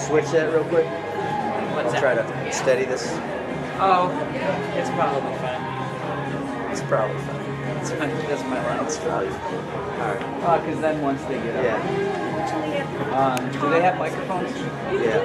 switch that real quick? What's I'll try to steady this. Oh, it's probably fine. It's probably fine. It's fine. That's my line. It's probably fine. Alright. Because then once they get up. Yeah. Do they have microphones? Yeah.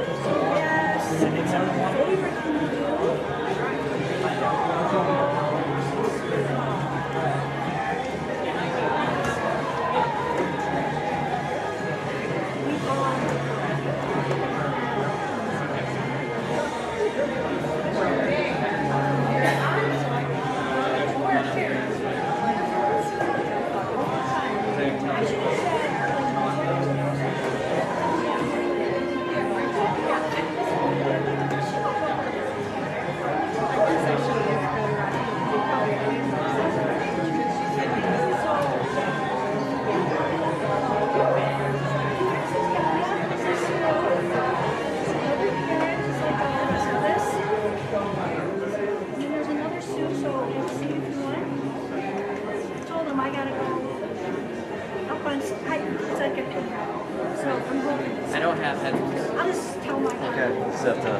I don't have headphones. I'll just tell my Okay. Just have to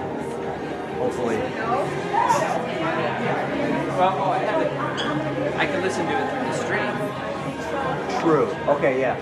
hopefully. Well, oh, I have it. I can listen to it through the stream. True. Okay, yeah.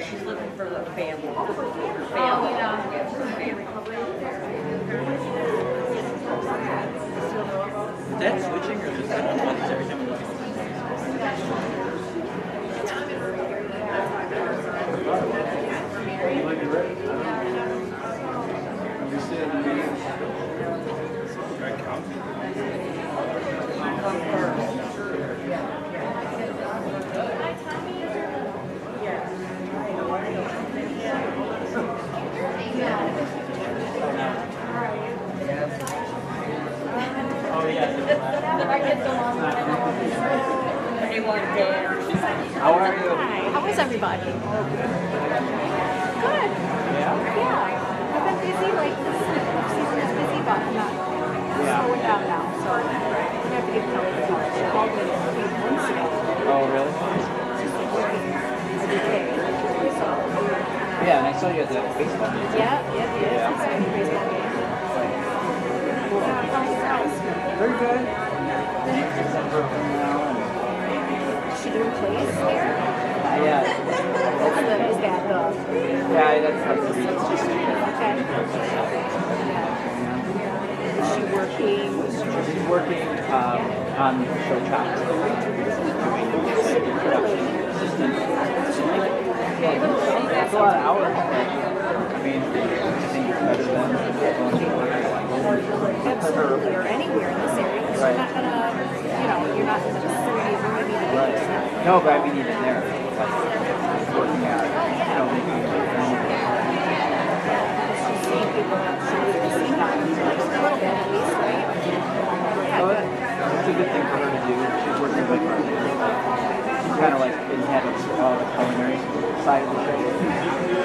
she's looking for the family. Her family. Is that switching or just that on once every time we look at Oh, yeah. How are you? Hi, how is everybody? Good. Yeah? Yeah. I've been busy, like this season is busy, but I'm not slowing down now. So I'm gonna have to give Kelly a call. She called me a few months ago. Oh, really? She's like working every day. So Yeah, and I saw you at the baseball game. yeah. It's a baseball game. Very good. Is she doing plays here? Yeah. Is that the Yeah, that's like the reason. okay? Yeah. Is she working? She's working on show chops. Assistant. Yeah, it's a lot of hours. I mean, I think it's better than going to work. Absolutely, or anywhere in this area. 'Cause Right. you're not gonna, you're not in the vicinity of where maybe the Right. No, but I mean even there, like working out, making seeing people that should be see doctors, like a little bit at least, right? Yeah, So good. it's a good thing for her to do. She's working with kind of like in head of the culinary side of the show.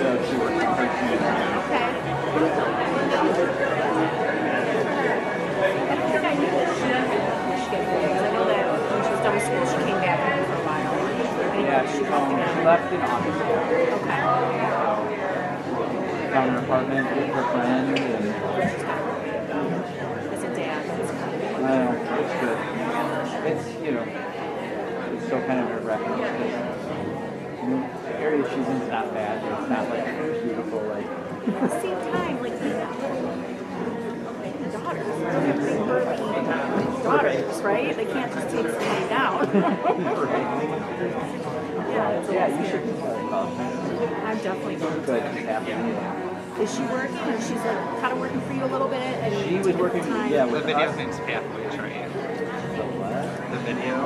So she works on her team. Okay. I don't think I knew that she didn't get grades. I know that when she was done with school, she came back here for a while. Yeah, she left in August. Okay. Found her apartment with her friend, and As a dad, that's kind of I don't know, it's good. It's, it's still kind of nerve-wracking because the area she's in is not bad. It's not like beautiful, like. at the same time, like they have little daughters, right? Big burly daughters, right? They can't just take somebody down. Yeah, it's a Yeah, lot you should scary. I'm definitely going good. to. Happening. Is she working? And she's like kind of working for you a little bit. And She was working, time. yeah, The with video us. thing's pathways, right? The what? The video.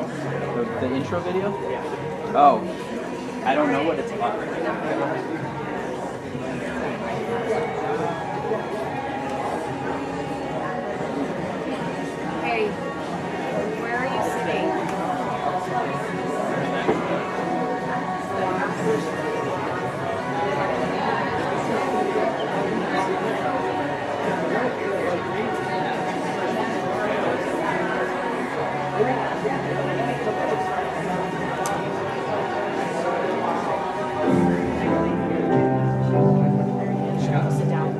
The intro video? Oh, I don't know what it's about. Hey, where are you sitting? Sit down.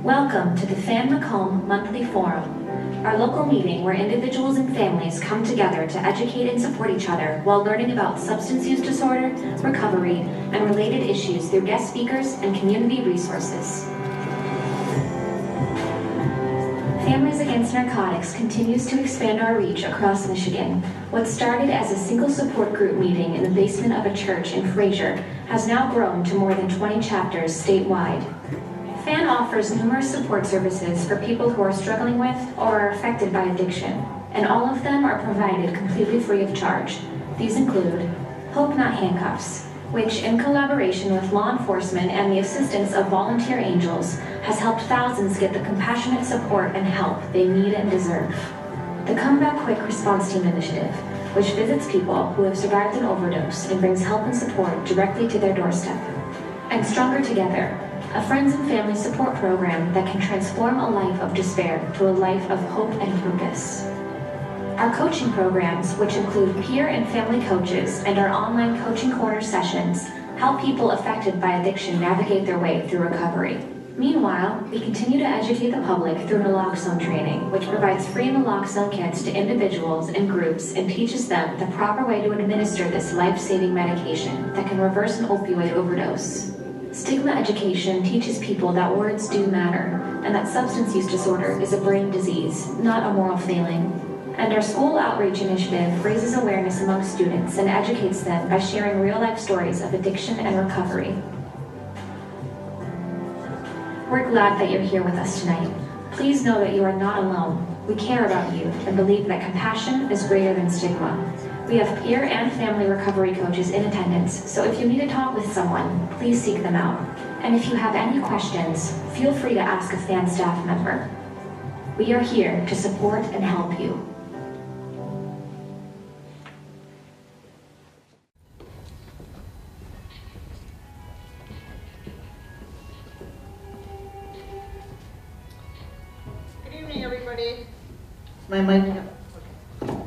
Welcome to the FAN Macomb Monthly Forum, our local meeting where individuals and families come together to educate and support each other while learning about substance use disorder, recovery, and related issues through guest speakers and community resources. Families Against Narcotics continues to expand our reach across Michigan. What started as a single support group meeting in the basement of a church in Fraser has now grown to more than 20 chapters statewide. FAN offers numerous support services for people who are struggling with or are affected by addiction, and all of them are provided completely free of charge. These include Hope Not Handcuffs, which, in collaboration with law enforcement and the assistance of volunteer angels, has helped thousands get the compassionate support and help they need and deserve. The Come Back Quick Response Team Initiative, which visits people who have survived an overdose and brings help and support directly to their doorstep. And Stronger Together, a friends and family support program that can transform a life of despair to a life of hope and purpose. Our coaching programs, which include peer and family coaches and our online coaching corner sessions, help people affected by addiction navigate their way through recovery. Meanwhile, we continue to educate the public through naloxone training, which provides free naloxone kits to individuals and groups and teaches them the proper way to administer this life-saving medication that can reverse an opioid overdose. Stigma education teaches people that words do matter and that substance use disorder is a brain disease, not a moral failing. And our school outreach initiative raises awareness among students and educates them by sharing real-life stories of addiction and recovery. We're glad that you're here with us tonight. Please know that you are not alone. We care about you and believe that compassion is greater than stigma. We have peer and family recovery coaches in attendance, so if you need to talk with someone, please seek them out. And if you have any questions, feel free to ask a FAN staff member. We are here to support and help you. My mic.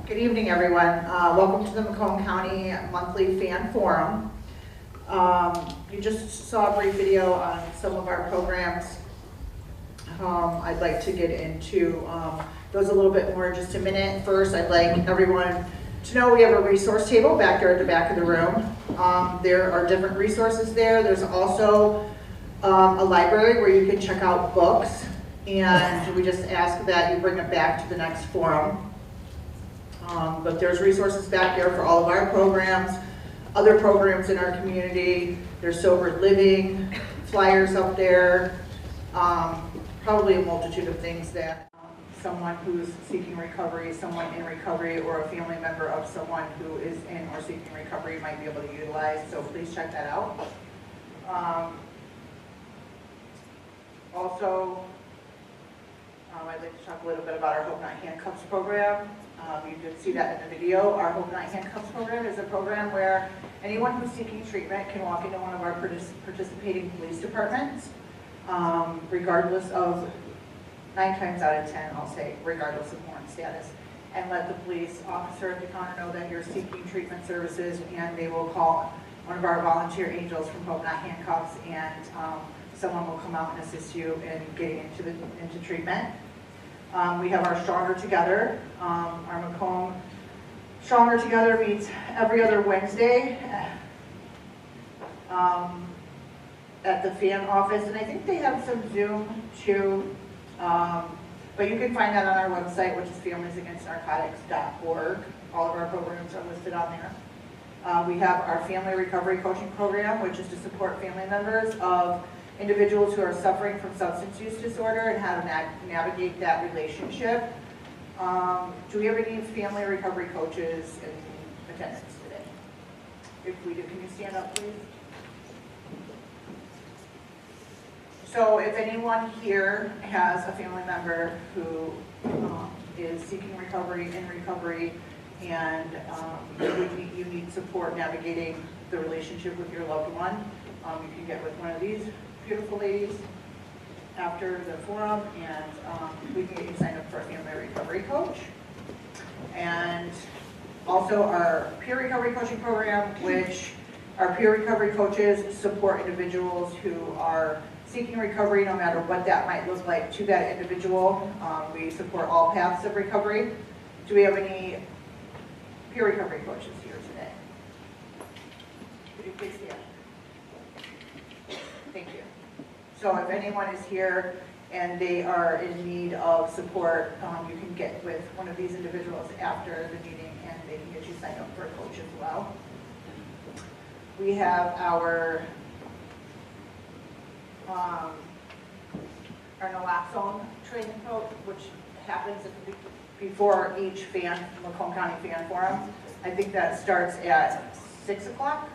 Good evening, everyone. Welcome to the Macomb County Monthly Fan Forum. You just saw a brief video on some of our programs. I'd like to get into those a little bit more in just a minute. First, I'd like everyone to know we have a resource table back there at the back of the room. There are different resources there. There's also a library where you can check out books. And we just ask that you bring it back to the next forum. But there's resources back there for all of our programs, other programs in our community. There's sober living, flyers up there, probably a multitude of things that someone who's seeking recovery, someone in recovery, or a family member of someone who is in or seeking recovery might be able to utilize. So please check that out. Also, I'd like to talk a little bit about our Hope Not Handcuffs program. You did see that in the video. Our Hope Not Handcuffs program is a program where anyone who's seeking treatment can walk into one of our participating police departments, regardless of, 9 times out of 10, I'll say, regardless of warrant status, and let the police officer at the counter know that you're seeking treatment services, and they will call one of our volunteer angels from Hope Not Handcuffs, and someone will come out and assist you in getting into treatment. We have our Stronger Together. Our Macomb Stronger Together meets every other Wednesday at the FAN office, and I think they have some Zoom too. But you can find that on our website, which is familiesagainstnarcotics.org. All of our programs are listed on there. We have our Family Recovery Coaching Program, which is to support family members of individuals who are suffering from substance use disorder and how to navigate that relationship. Do we have any family recovery coaches in attendance today? If we do, can you stand up, please? So if anyone here has a family member who is seeking recovery, in recovery, and you need support navigating the relationship with your loved one, you can get with one of these beautiful ladies after the forum, and we can get you signed up for a family recovery coach. And also our peer recovery coaching program, which our peer recovery coaches support individuals who are seeking recovery, no matter what that might look like to that individual. We support all paths of recovery. Do we have any peer recovery coaches here today? Could you please stand? Thank you. So if anyone is here and they are in need of support, you can get with one of these individuals after the meeting and they can get you signed up for a coach as well. We have our naloxone training coach, which happens before each Macomb County Fan Forum. I think that starts at 6 o'clock.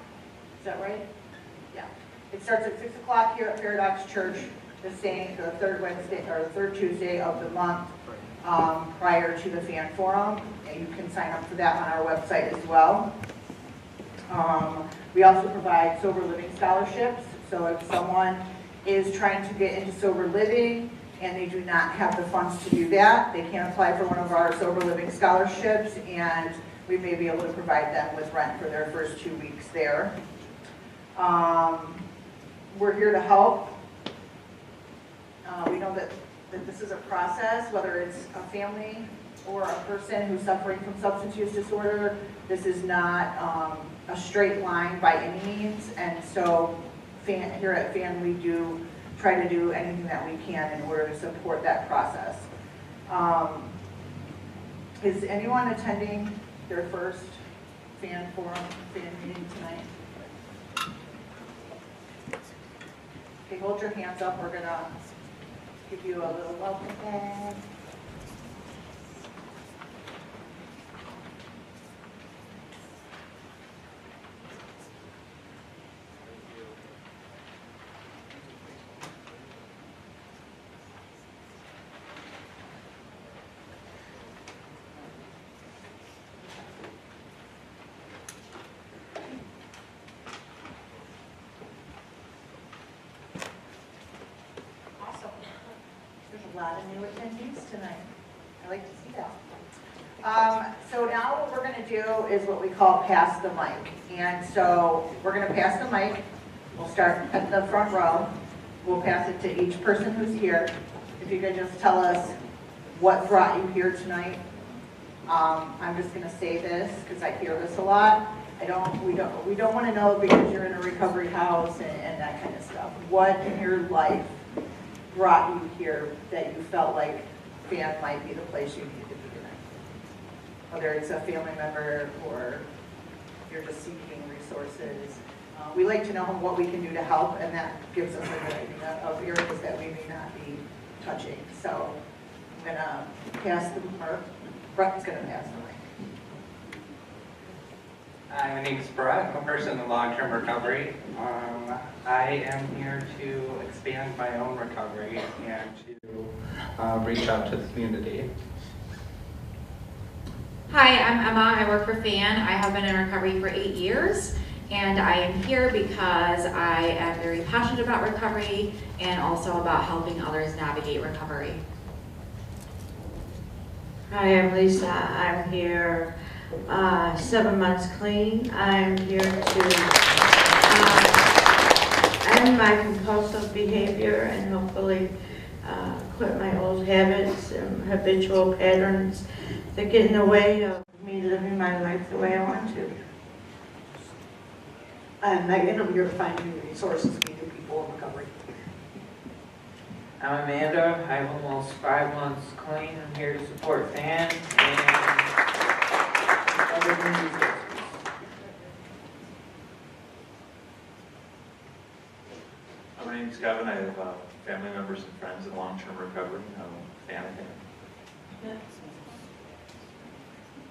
Is that right? Yeah. It starts at 6 o'clock here at Paradox Church, the third Wednesday or the third Tuesday of the month prior to the Fan Forum. And you can sign up for that on our website as well. We also provide sober living scholarships. So if someone is trying to get into sober living and they do not have the funds to do that, they can apply for one of our sober living scholarships, and we may be able to provide them with rent for their first 2 weeks there. We're here to help. We know that this is a process, whether it's a family or a person who's suffering from substance use disorder. This is not a straight line by any means, and so here at FAN we do try to do anything that we can in order to support that process. Is anyone attending their first Fan Forum, fan meeting tonight? Okay, hold your hands up. We're gonna give you a little welcome bag. A lot of new attendees tonight. I like to see that. So now what we're going to do is what we call pass the mic. And so we're going to pass the mic. We'll start at the front row. We'll pass it to each person who's here. If you could just tell us what brought you here tonight. I'm just going to say this because I hear this a lot. We don't want to know because you're in a recovery house and that kind of stuff. What in your life brought you here that you felt like FAN might be the place you needed to be tonight? Whether it's a family member or you're just seeking resources. We like to know what we can do to help, and that gives us a good idea of areas that we may not be touching. So I'm going to pass the mic. Brett's going to pass the mic. Hi, my name is Brett. I'm a person in long-term recovery. I am here to expand my own recovery and to reach out to the community. Hi, I'm Emma. I work for FAN. I have been in recovery for 8 years, and I am here because I am very passionate about recovery and also about helping others navigate recovery. Hi, I'm Lisa. I'm here 7 months clean. I'm here to end my compulsive behavior and hopefully quit my old habits and habitual patterns that get in the way of me living my life the way I want to. And Megan, I'm here to find new resources for new people in recovery. I'm Amanda. I'm almost 5 months clean. I'm here to support FAN and other community resources. My name is Kevin. I have family members and friends in long-term recovery. I'm a fan of FAN.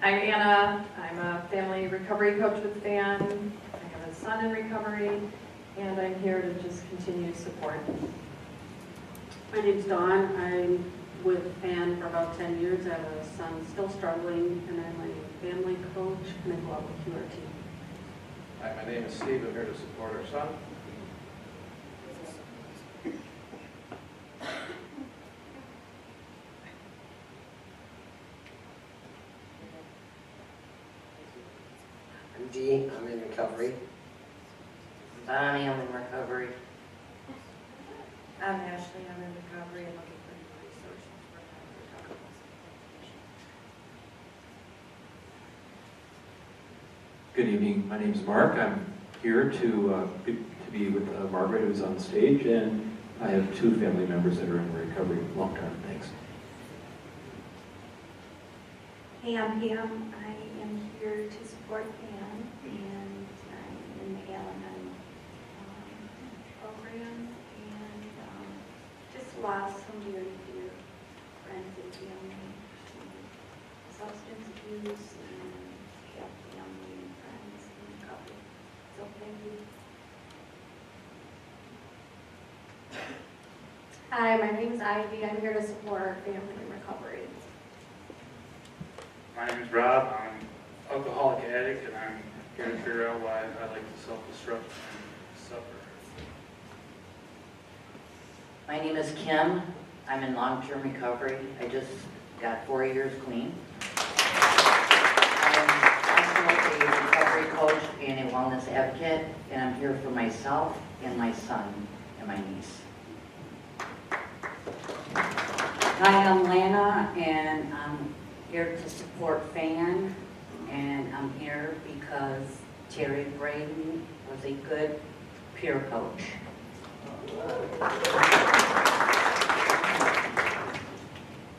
I'm Anna. I'm a family recovery coach with FAN. I have a son in recovery, and I'm here to just continue support. My name's Dawn. I'm with FAN for about 10 years. I have a son still struggling, and I'm a family coach, and I go out with QRT. Hi, my name is Steve. I'm here to support our son. I'm Dee. I'm in recovery. Donnie, I'm in recovery. I'm Ashley. I'm in recovery and looking for new resources for recovery. Good evening. My name is Mark. I'm here to be with Margaret, who's on stage, and I have 2 family members that are in recovery. recovery long term. Thanks. Hey, I'm Pam. I am here to support Pam, and I'm in the Al-Anon program, and just lost some very dear friends and family to substance abuse, and have family and friends in recovery. So thank you. Hi, my name is Ivy. I'm here to support family in recovery. My name is Rob. I'm an alcoholic addict, and I'm here to figure out why I like to self-destruct and suffer. My name is Kim. I'm in long-term recovery. I just got 4 years clean. I'm also a recovery coach and a wellness advocate, and I'm here for myself and my son and my niece. Hi, I'm Lana, and I'm here to support FAN, and I'm here because Terry Braden was a good peer coach.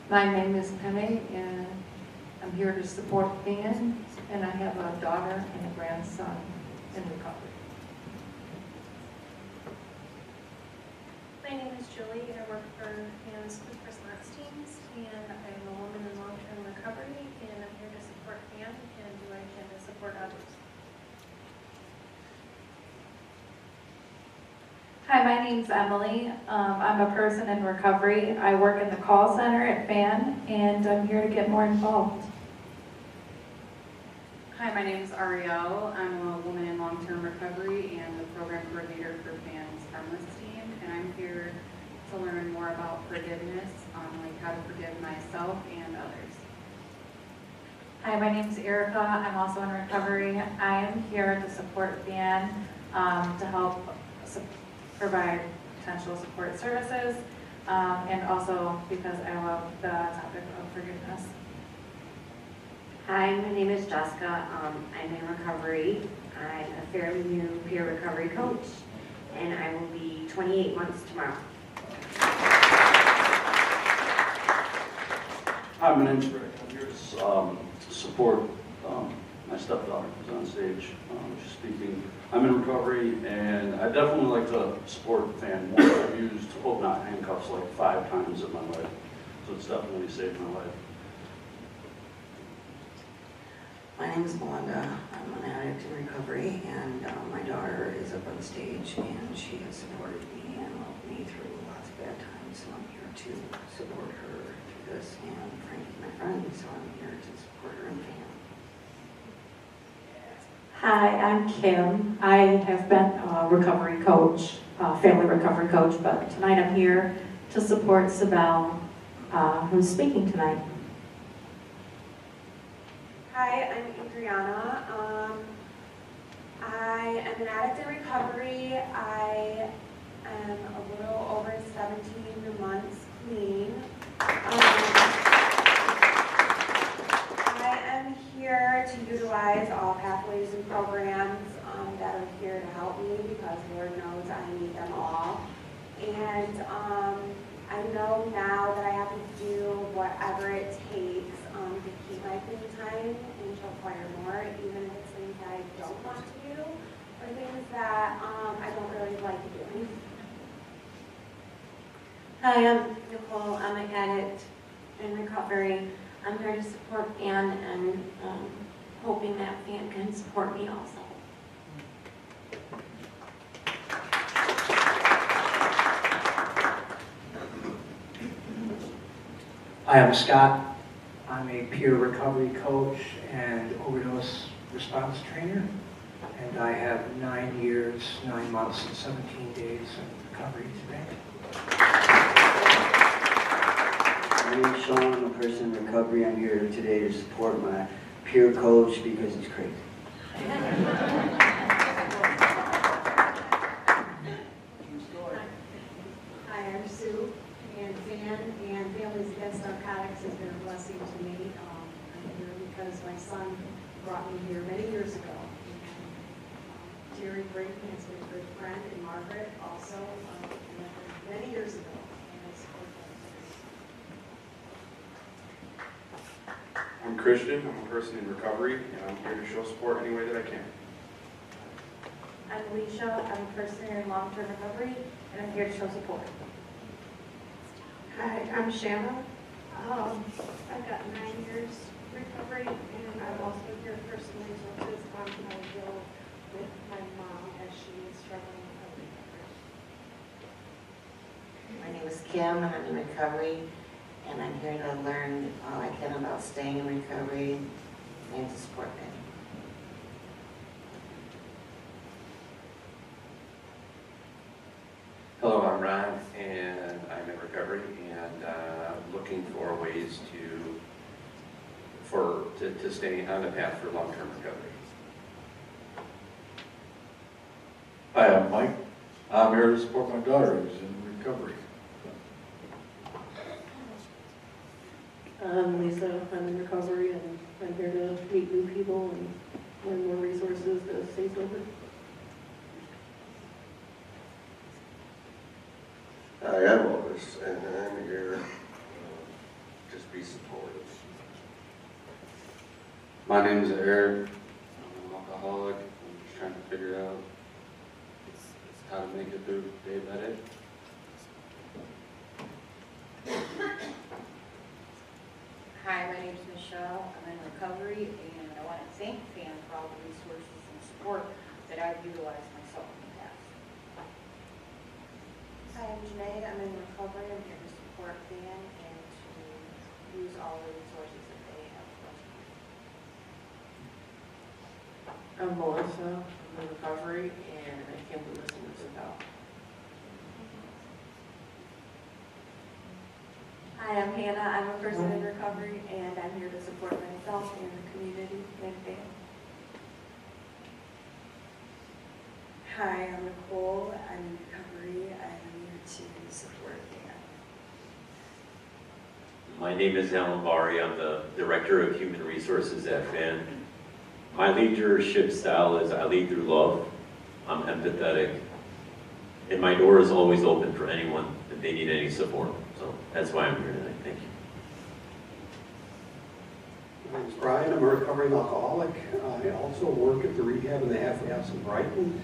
My name is Penny, and I'm here to support FAN, and I have a daughter and a grandson in recovery. My name is Julie. I work for FAN's quick response teams, and I'm a woman in long-term recovery, and I'm here to support FAN and do what I can to support others. Hi, my name's Emily. I'm a person in recovery. I work in the call center at FAN, and I'm here to get more involved. Hi, my name is Ariel. I'm a woman in long-term recovery and the program coordinator for FAN's Harmless team, and I'm here to learn more about forgiveness, like how to forgive myself and others. Hi, my name is Erica. I'm also in recovery. I am here to support FAN, to help provide potential support services, and also because I love the topic of forgiveness. Hi, my name is Jessica. I'm in recovery. I'm a fairly new peer recovery coach, and I will be 28 months tomorrow. Hi, my name's Rick. I'm here to support my stepdaughter who's on stage. She's speaking. I'm in recovery, and I definitely like to support FAN more. I've used open-out handcuffs like 5 times in my life, so it's definitely saved my life. My name is Melinda. I'm an addict in recovery, and my daughter is up on stage, and she has supported me and helped me through lots of bad times, so I'm here to support her through this, and Frankie's my friend, so I'm here to support her and FAN. Hi, I'm Kim. I have been a recovery coach, family recovery coach, but tonight I'm here to support Sibel, who's speaking tonight. Hi, I'm Adriana. I am an addict in recovery. I am a little over 17 months clean. I am here to utilize all pathways and programs that are here to help me, because Lord knows I need them all. And I know now that I have to do whatever it takes to keep my clean time and to acquire more, even if it's things that I don't want to do or things that I don't really like doing. Hi, I'm Nicole. I'm an addict in recovery. I'm here to support FAN and hoping that FAN can support me also. Hi, I'm Scott. I'm a peer recovery coach and overdose response trainer, and I have 9 years, 9 months, and 17 days in recovery today. My name is Sean. I'm a person in recovery. I'm here today to support my peer coach because he's crazy. Hi, I'm Sue, and FAN and Families Against Narcotics has been a blessing to me. I'm here because my son brought me here many years ago. And, Jerry Braden is my good friend, and Margaret also many years ago. And I support them. I'm Christian, I'm a person in recovery, and I'm here to show support any way that I can. I'm Alicia, I'm a person in long-term recovery, and I'm here to show support. Hi, I'm Shanna. I've got 9 years recovery, and I'm also here personally to assist on my bill with my mom as she is struggling with recovery. My name is Kim, and I'm in recovery, and I'm here to learn all I can about staying in recovery and to support them. Hello, I'm Ron, and I'm in recovery, and looking for ways to stay on the path for long-term recovery. Hi, I'm Mike. I'm here to support my daughter who's in recovery. I'm Lisa. I'm in recovery, and I'm here to meet new people and learn more resources to stay sober. Hi, I'm Otis, and I'm here just be supportive. My name is Eric. I'm an alcoholic. I'm just trying to figure out how to make it through day by day. Hi, my name is Michelle. I'm in recovery, and I want to thank FAN for all the resources and support that I've utilized myself in the past. Hi, I'm Janae. I'm in recovery. I'm here to support FAN and to use all the resources that they have for us. I'm Melissa. I'm in recovery, and I came to listen to Isabel. Hi, I'm Hannah. I'm a person in recovery, and I'm here to support myself and the community and FAN. Hi, I'm Nicole. I'm in recovery. I'm here to support FAN. My name is Alan Bari. I'm the Director of Human Resources at FAN. My leadership style is I lead through love. I'm empathetic. And my door is always open for anyone if they need any support. So that's why I'm here tonight. Thank you. My name is Brian. I'm a recovering alcoholic. I also work at the rehab in the halfway house in Brighton.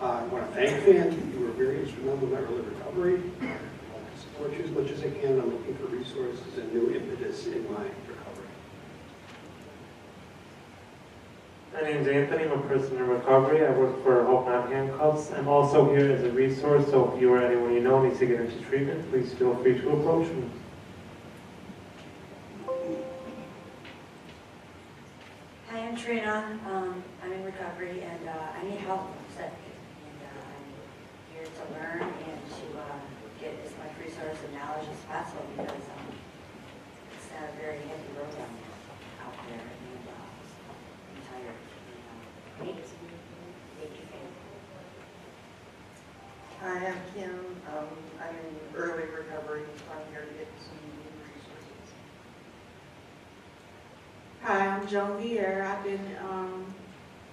I want to thank FAN. You were very instrumental in my early recovery. I want to support you as much as I can. I'm looking for resources and new impetus in my recovery. My name is Anthony. I'm a person in recovery. I work for Hope Not Handcuffs. I'm also here as a resource, so if you or anyone you know needs to get into treatment, please feel free to approach me. Hi, I'm Trina. I'm in recovery, and I need help. And I'm here to learn and to get as much resource and knowledge as possible because it's not a very heavy road out there. And I'm tired. Thank you. Hi, I'm Kim. I'm in early recovery, so I'm here to get some new resources. Hi, I'm Joan Vieira. I've been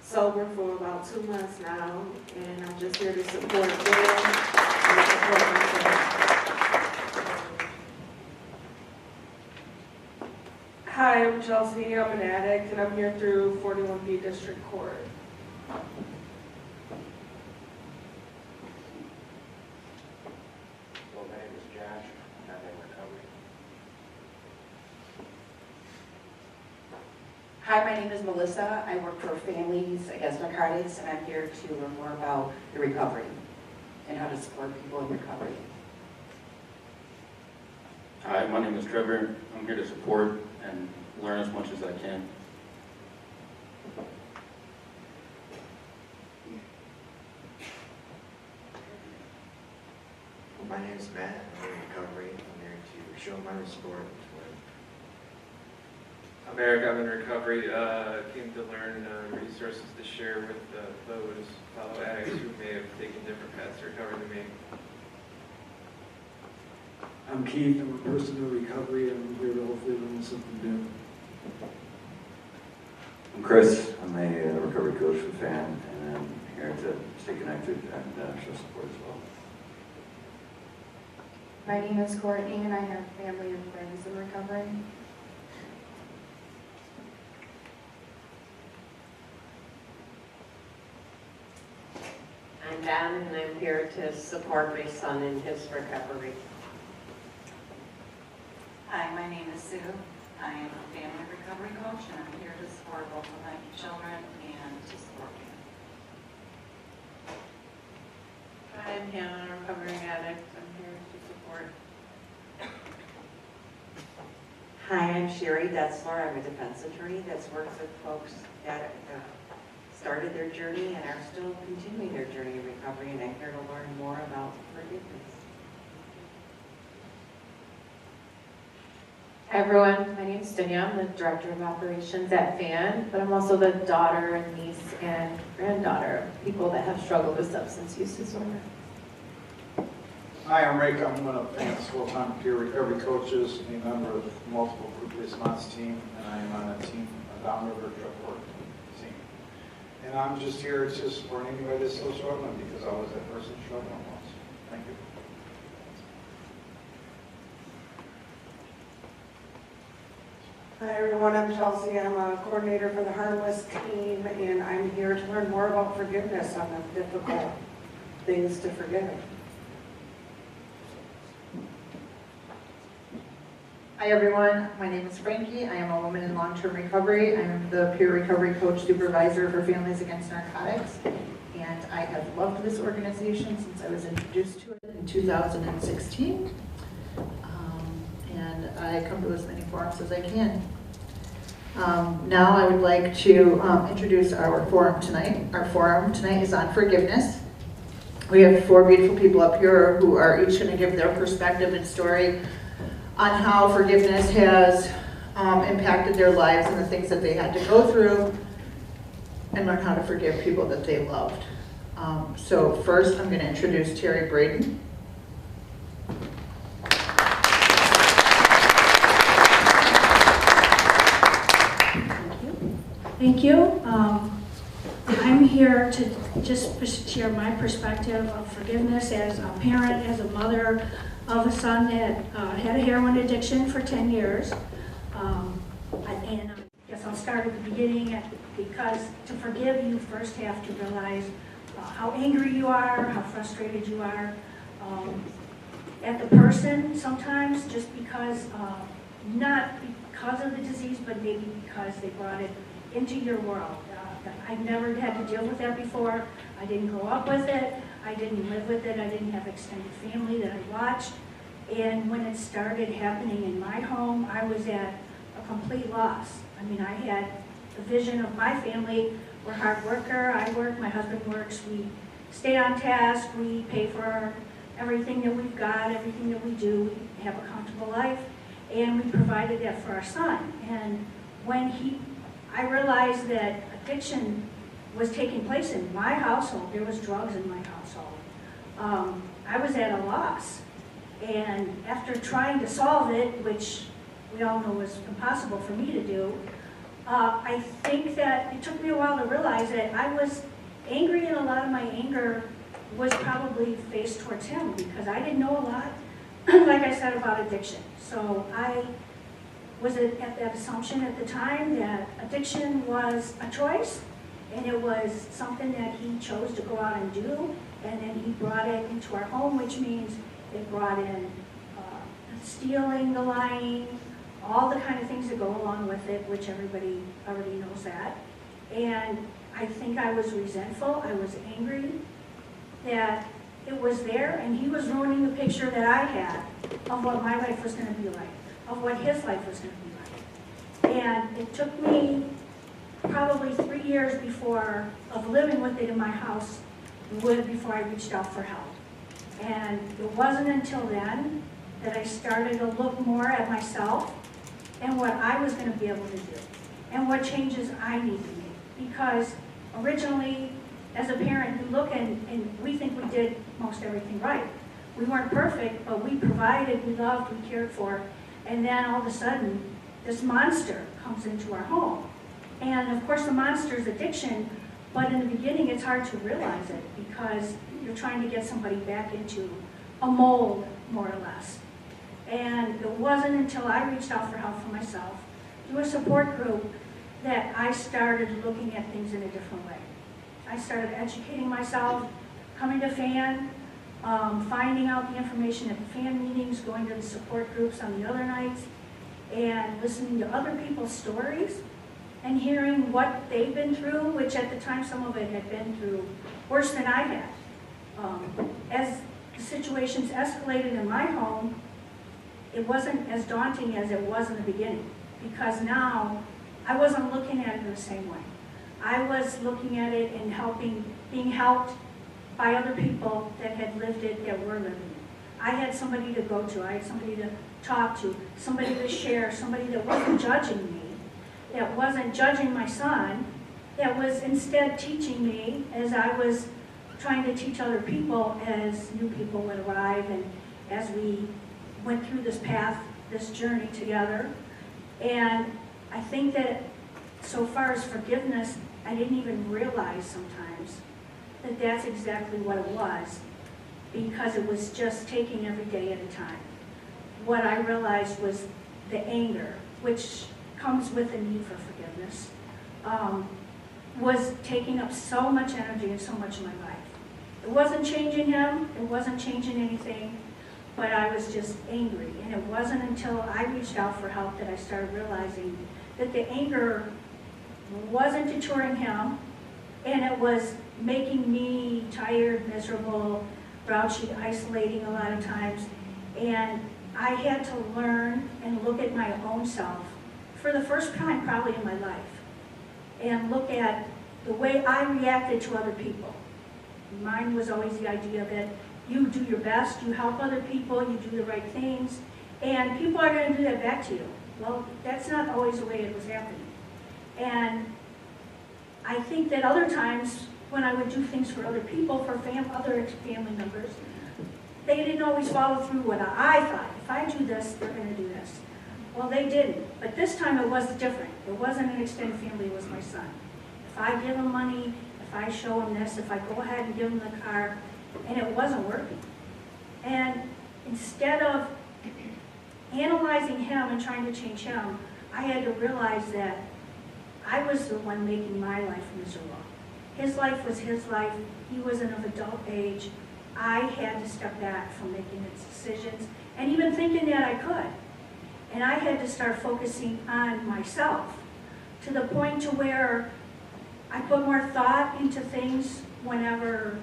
sober for about 2 months now, and I'm just here to support them and support myself. Hi, I'm Chelsea. I'm an addict, and I'm here through 41B District Court. Well, my name is Josh. I'm in recovery. Hi, my name is Melissa. I work for Families Against Narcotics, and I'm here to learn more about the recovery and how to support people in recovery. Hi, my name is Trevor. I'm here to support and learn as much as I can. My name is Matt. I'm in recovery. I'm here to show my support. I'm Eric. I'm in recovery. Came to learn resources to share with those fellow addicts who may have taken different paths to recovery than me. I'm Keith. I'm a person in recovery, and I'm here to hopefully learn something new. I'm Chris. I'm a recovery coach with FAN, and I'm here to stay connected and show support as well. My name is Courtney, and I have family and friends in recovery. Ben, and I'm here to support my son in his recovery. Hi, my name is Sue. I am a family recovery coach, and I'm here to support both of my children and to support you. Hi, I'm Hannah, a recovering addict. I'm here to support. Hi, I'm Sherry Detzler. I'm a defense attorney that's worked with folks that started their journey and are still continuing their journey in recovery, and I'm here to learn more about forgiveness. Hi everyone, my name is Danielle. I'm the Director of Operations at FAN, but I'm also the daughter and niece and granddaughter of people that have struggled with substance use disorder. Hi, I'm Rick. I'm one of FAN's full-time peer recovery coaches, a member of the multiple group response team, and I am on a team, a downriver drug court team. And I'm just here to support anybody that's still struggling, because I was that person struggling once. Thank you. Hi everyone, I'm Chelsea. I'm a coordinator for the Harmless team, and I'm here to learn more about forgiveness on the difficult things to forgive. Hi everyone, my name is Frankie. I am a woman in long-term recovery. I'm the peer recovery coach supervisor for Families Against Narcotics, and I have loved this organization since I was introduced to it in 2016. And I come to as many forums as I can. Now I would like to introduce our forum tonight. Our forum tonight is on forgiveness. We have 4 beautiful people up here who are each going to give their perspective and story on how forgiveness has impacted their lives and the things that they had to go through, and learn how to forgive people that they loved. So first I'm going to introduce Terry Braden. Thank you. I'm here to just share my perspective of forgiveness as a parent, as a mother of a son that had a heroin addiction for 10 years. And I guess I'll start at the beginning, because to forgive, you first have to realize how angry you are, how frustrated you are at the person sometimes, just because, not because of the disease, but maybe because they brought it into your world. I never had to deal with that before. I didn't grow up with it. I didn't live with it. I didn't have extended family that I watched. And when it started happening in my home, I was at a complete loss. I mean, I had a vision of my family. We're hard worker. I work. My husband works. We stay on task. We pay for everything that we've got, everything that we do. We have a comfortable life. And we provided that for our son. And when I realized that addiction was taking place in my household. There was drugs in my household. I was at a loss. And after trying to solve it, which we all know was impossible for me to do, I think that it took me a while to realize that I was angry, and a lot of my anger was probably faced towards him, because I didn't know a lot, like I said, about addiction. So I was at that assumption at the time that addiction was a choice, and it was something that he chose to go out and do, and then he brought it into our home, which means it brought in stealing, the lying, all the kind of things that go along with it, which everybody already knows that. And I think I was resentful, I was angry that it was there, and he was ruining the picture that I had of what my life was going to be like, of what his life was going to be like. And it took me probably 3 years of living with it in my house before I reached out for help. And it wasn't until then that I started to look more at myself and what I was going to be able to do and what changes I need to make. Because originally, as a parent, you look and we think we did most everything right. We weren't perfect, but we provided, we loved, we cared for, and then all of a sudden, this monster comes into our home. And of course the monster is addiction, but in the beginning it's hard to realize it because you're trying to get somebody back into a mold, more or less. And it wasn't until I reached out for help for myself, through a support group, that I started looking at things in a different way. I started educating myself coming to FAN, finding out the information at the FAN meetings, going to the support groups on the other nights, and listening to other people's stories and hearing what they've been through, which at the time some of it had been through worse than I had. As the situations escalated in my home, it wasn't as daunting as it was in the beginning, because now I wasn't looking at it in the same way. I was looking at it and being helped by other people that had lived it, that were living it. I had somebody to go to, I had somebody to talk to, somebody to share, somebody that wasn't judging me, that wasn't judging my son, that was instead teaching me as I was trying to teach other people as new people would arrive and as we went through this path, this journey together. And I think that so far as forgiveness, I didn't even realize sometimes that that's exactly what it was, because it was just taking every day at a time. What I realized was the anger, which comes with the need for forgiveness, was taking up so much energy and so much of my life. It wasn't changing him, it wasn't changing anything, but I was just angry. And it wasn't until I reached out for help that I started realizing that the anger wasn't deterring him, and it was making me tired, miserable, grouchy, isolating a lot of times. And I had to learn and look at my own self for the first time probably in my life, and look at the way I reacted to other people. Mine was always the idea that you do your best, you help other people, you do the right things, and people are going to do that back to you. Well, that's not always the way it was happening. And I think that other times when I would do things for other people, for other family members, they didn't always follow through what I thought. If I do this, they're going to do this. Well, they didn't. But this time it was different. It wasn't an extended family, it was my son. If I give him money, if I show him this, if I go ahead and give him the car, and it wasn't working. And instead of analyzing him and trying to change him, I had to realize that I was the one making my life miserable. His life was his life. He was of adult age. I had to step back from making his decisions and even thinking that I could. And I had to start focusing on myself to the point to where I put more thought into things whenever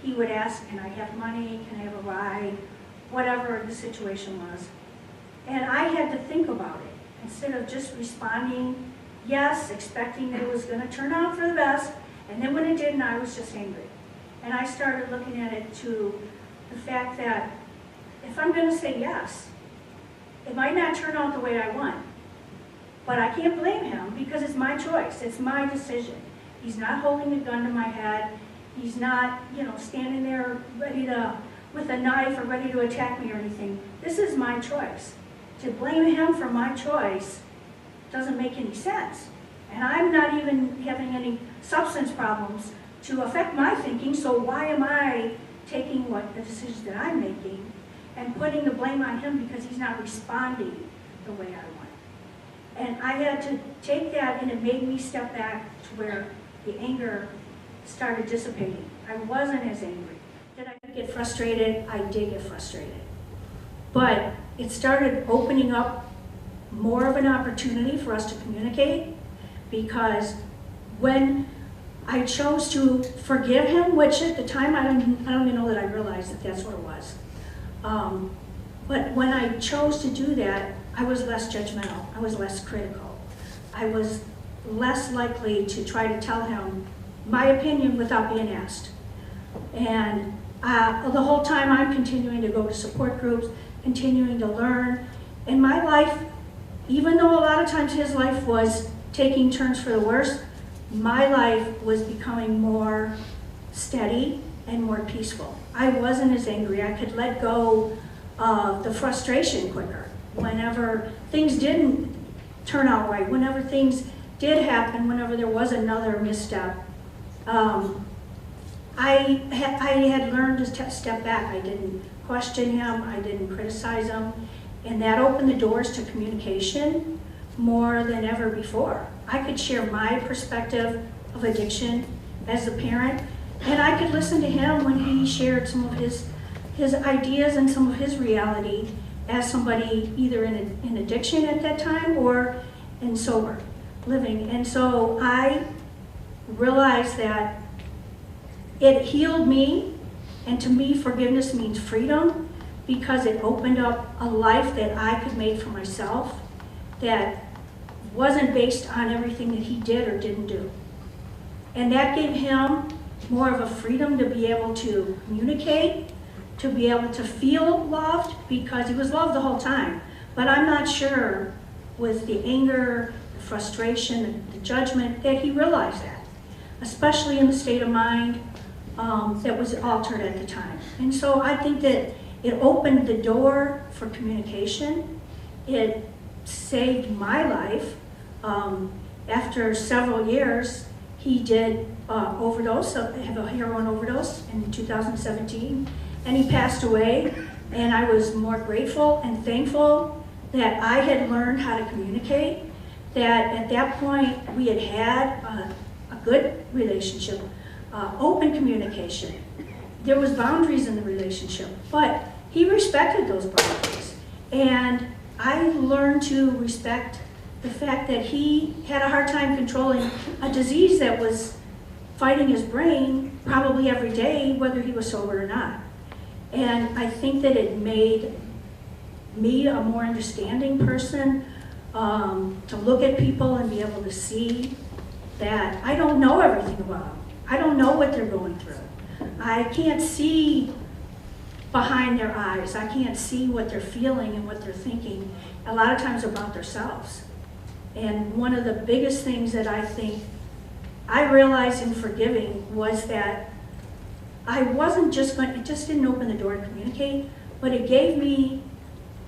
he would ask, can I have money, can I have a ride, whatever the situation was. And I had to think about it instead of just responding yes, expecting that it was going to turn out for the best, and then when it didn't, I was just angry. And I started looking at it to the fact that if I'm going to say yes, it might not turn out the way I want, but I can't blame him because it's my choice, it's my decision. He's not holding a gun to my head, he's not, standing there ready to, with a knife or ready to attack me or anything. This is my choice. To blame him for my choice doesn't make any sense. And I'm not even having any substance problems to affect my thinking, so why am I taking the decisions that I'm making and putting the blame on him because he's not responding the way I want? And I had to take that, and it made me step back to where the anger started dissipating. I wasn't as angry. Did I get frustrated? I did get frustrated. But it started opening up more of an opportunity for us to communicate, because when I chose to forgive him, which at the time I don't even know that I realized that that's what it was. But when I chose to do that, I was less judgmental. I was less critical. I was less likely to try to tell him my opinion without being asked. And the whole time I'm continuing to go to support groups, continuing to learn. In my life, even though a lot of times his life was taking turns for the worse, my life was becoming more steady and more peaceful. I wasn't as angry. I could let go of the frustration quicker. Whenever things didn't turn out right, whenever things did happen, whenever there was another misstep, I had learned to step back. I didn't question him, I didn't criticize him, and that opened the doors to communication more than ever before. I could share my perspective of addiction as a parent, And I could listen to him when he shared some of his ideas and some of his reality as somebody either in addiction at that time or in sober living. And so I realized that it healed me, and to me forgiveness means freedom, because it opened up a life that I could make for myself that wasn't based on everything that he did or didn't do. And that gave him more of a freedom to be able to communicate, to be able to feel loved, because he was loved the whole time. But I'm not sure with the anger, the frustration, the judgment, that he realized that, especially in the state of mind that was altered at the time. And so I think that it opened the door for communication. It saved my life. After several years, he did have a heroin overdose in 2017, and he passed away. And I was more grateful and thankful that I had learned how to communicate, that at that point we had had a good relationship, open communication. There was boundaries in the relationship, but he respected those boundaries. And I learned to respect the fact that he had a hard time controlling a disease that was fighting his brain probably every day, whether he was sober or not. And I think that it made me a more understanding person, to look at people and be able to see that I don't know everything about them. I don't know what they're going through. I can't see behind their eyes. I can't see what they're feeling and what they're thinking, a lot of times about themselves. And one of the biggest things that I think I realized in forgiving was that I wasn't just it just didn't open the door to communicate, but it gave me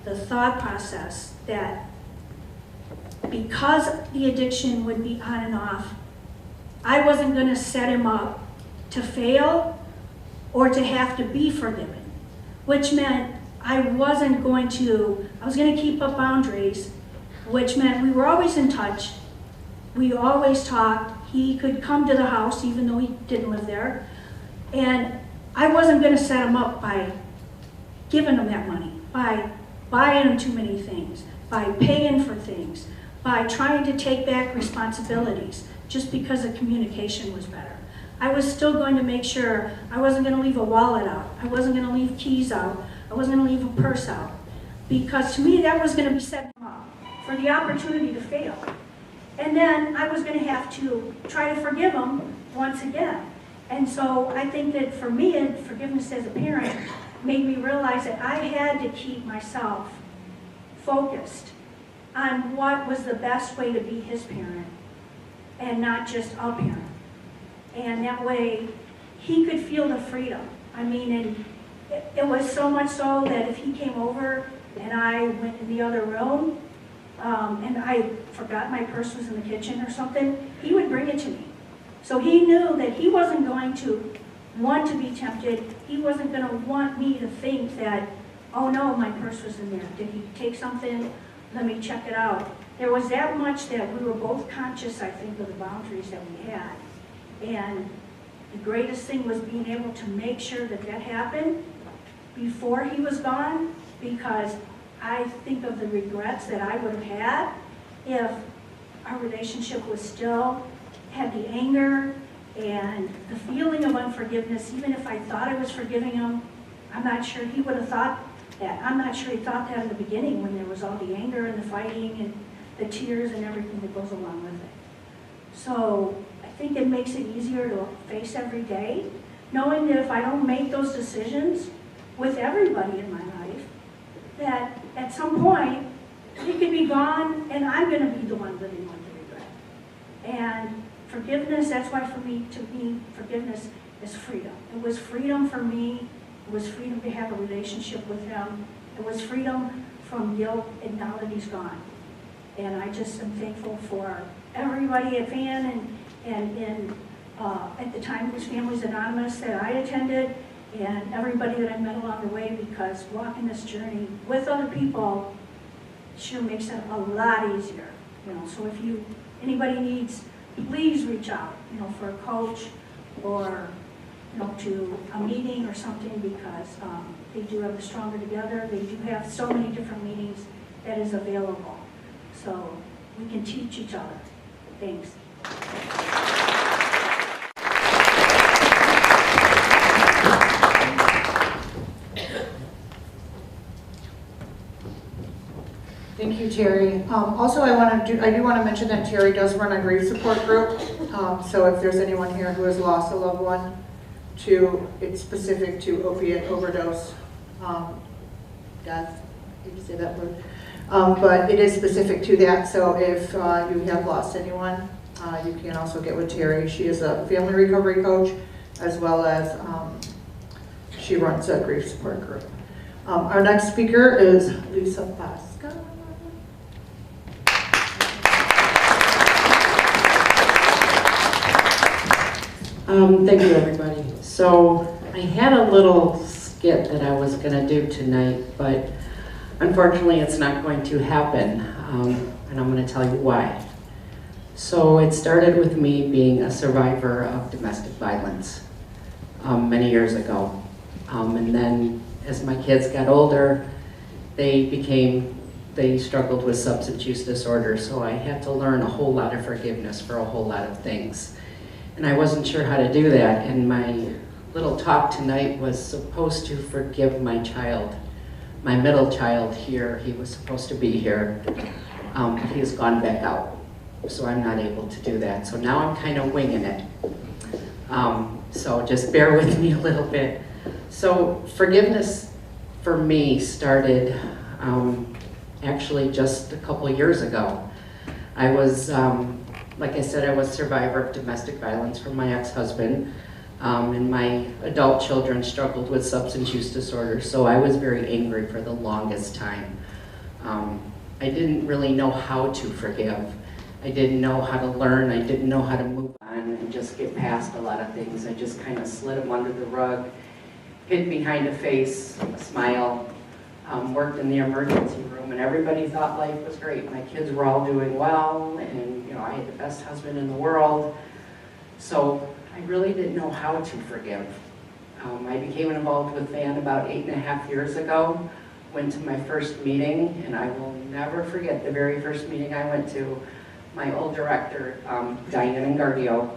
the thought process that because the addiction would be on and off, I wasn't going to set him up to fail or to have to be forgiven, which meant I was going to keep up boundaries, which meant we were always in touch. We always talked. He could come to the house even though he didn't live there. And I wasn't going to set him up by giving him that money, by buying him too many things, by paying for things, by trying to take back responsibilities just because the communication was better. I was still going to make sure I wasn't going to leave a wallet out. I wasn't going to leave keys out. I wasn't going to leave a purse out. Because to me, that was going to be setting him up for the opportunity to fail. And then I was going to have to try to forgive him once again. And so I think that for me, forgiveness as a parent made me realize that I had to keep myself focused on what was the best way to be his parent and not just a parent. And that way he could feel the freedom. I mean, and it was so much so that if he came over and I went in the other room and I forgot my purse was in the kitchen or something, he would bring it to me. So he knew that he wasn't going to want to be tempted. He wasn't going to want me to think that, oh no, my purse was in there. Did he take something? Let me check it out. There was that much that we were both conscious, I think, of the boundaries that we had. And the greatest thing was being able to make sure that that happened before he was gone, because I think of the regrets that I would have had if our relationship was still had the anger and the feeling of unforgiveness. Even if I thought I was forgiving him, I'm not sure he would have thought that. I'm not sure he thought that in the beginning when there was all the anger and the fighting and the tears and everything that goes along with it. So I think it makes it easier to face every day, knowing that if I don't make those decisions with everybody in my life, that at some point he could be gone and I'm going to be the one living with the regret. And forgiveness, that's why to me, forgiveness is freedom. It was freedom for me. It was freedom to have a relationship with him. It was freedom from guilt, and now that he's gone. And I just am thankful for everybody at FAN and at the time it was Families Anonymous that I attended, and everybody that I met along the way, because walking this journey with other people sure makes it a lot easier. So if anybody needs, please reach out, for a coach or to a meeting or something, because they do have the Stronger Together. They do have so many different meetings that is available. So we can teach each other. Thanks. Thank you, Terry. Also, I do want to mention that Terry does run a grief support group. So if there's anyone here who has lost a loved one, it's specific to opiate overdose death. Did you say that word? But it is specific to that. So if you have lost anyone, you can also get with Terry. She is a family recovery coach, as well as she runs a grief support group. Our next speaker is Lisa Pasca. Thank you, everybody. So I had a little skit that I was going to do tonight, but unfortunately it's not going to happen, and I'm going to tell you why. So it started with me being a survivor of domestic violence many years ago. And then as my kids got older, they struggled with substance use disorder, so I had to learn a whole lot of forgiveness for a whole lot of things. And I wasn't sure how to do that, and my little talk tonight was supposed to forgive my child. My middle child here, he was supposed to be here. He has gone back out, so I'm not able to do that. So now I'm kind of winging it. So just bear with me a little bit. So forgiveness for me started actually just a couple years ago. I was, like I said, I was a survivor of domestic violence from my ex-husband, and my adult children struggled with substance use disorder, so I was very angry for the longest time. I didn't really know how to forgive. I didn't know how to learn. I didn't know how to move on and just get past a lot of things. I just kind of slid them under the rug, hid behind a face, a smile, worked in the emergency room, and everybody thought life was great. My kids were all doing well, and I had the best husband in the world. So I really didn't know how to forgive. I became involved with FAN about 8.5 years ago. Went to my first meeting, and I will never forget the very first meeting I went to. My old director, Diane Gardio,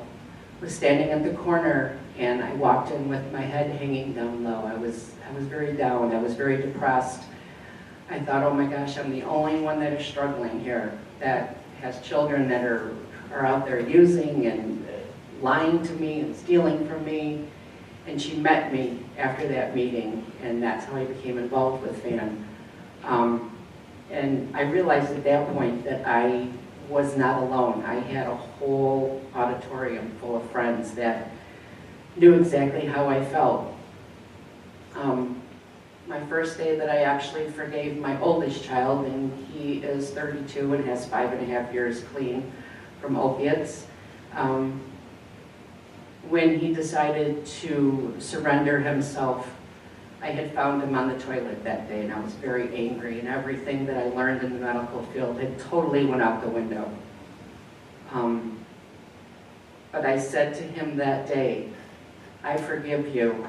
was standing at the corner, and I walked in with my head hanging down low. I was very down. I was very depressed. I thought, oh my gosh, I'm the only one that is struggling here, that has children that are out there using and lying to me and stealing from me. And she met me after that meeting, and that's how I became involved with FAN. And I realized at that point that I was not alone. I had a whole auditorium full of friends that knew exactly how I felt. My first day that I actually forgave my oldest child, and he is 32 and has 5.5 years clean from opiates. When he decided to surrender himself, I had found him on the toilet that day, and I was very angry, and everything that I learned in the medical field had totally went out the window. But I said to him that day, I forgive you,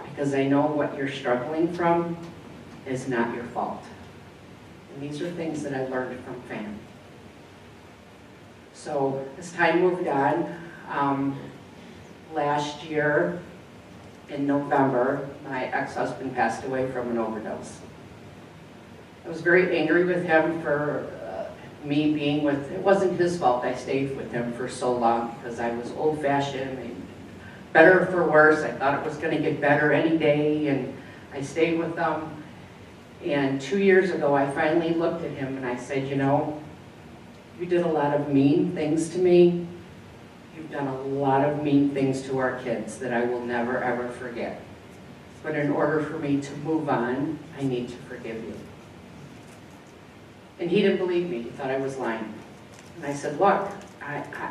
because I know what you're struggling from is not your fault. And these are things that I learned from FAN. So as time moved on, last year in November, my ex-husband passed away from an overdose. I was very angry with him for me being with, it wasn't his fault I stayed with him for so long, because I was old-fashioned and better for worse. I thought it was going to get better any day, and I stayed with them. And 2 years ago, I finally looked at him and I said, you did a lot of mean things to me. You've done a lot of mean things to our kids that I will never, ever forget. But in order for me to move on, I need to forgive you. And he didn't believe me. He thought I was lying. And I said, look,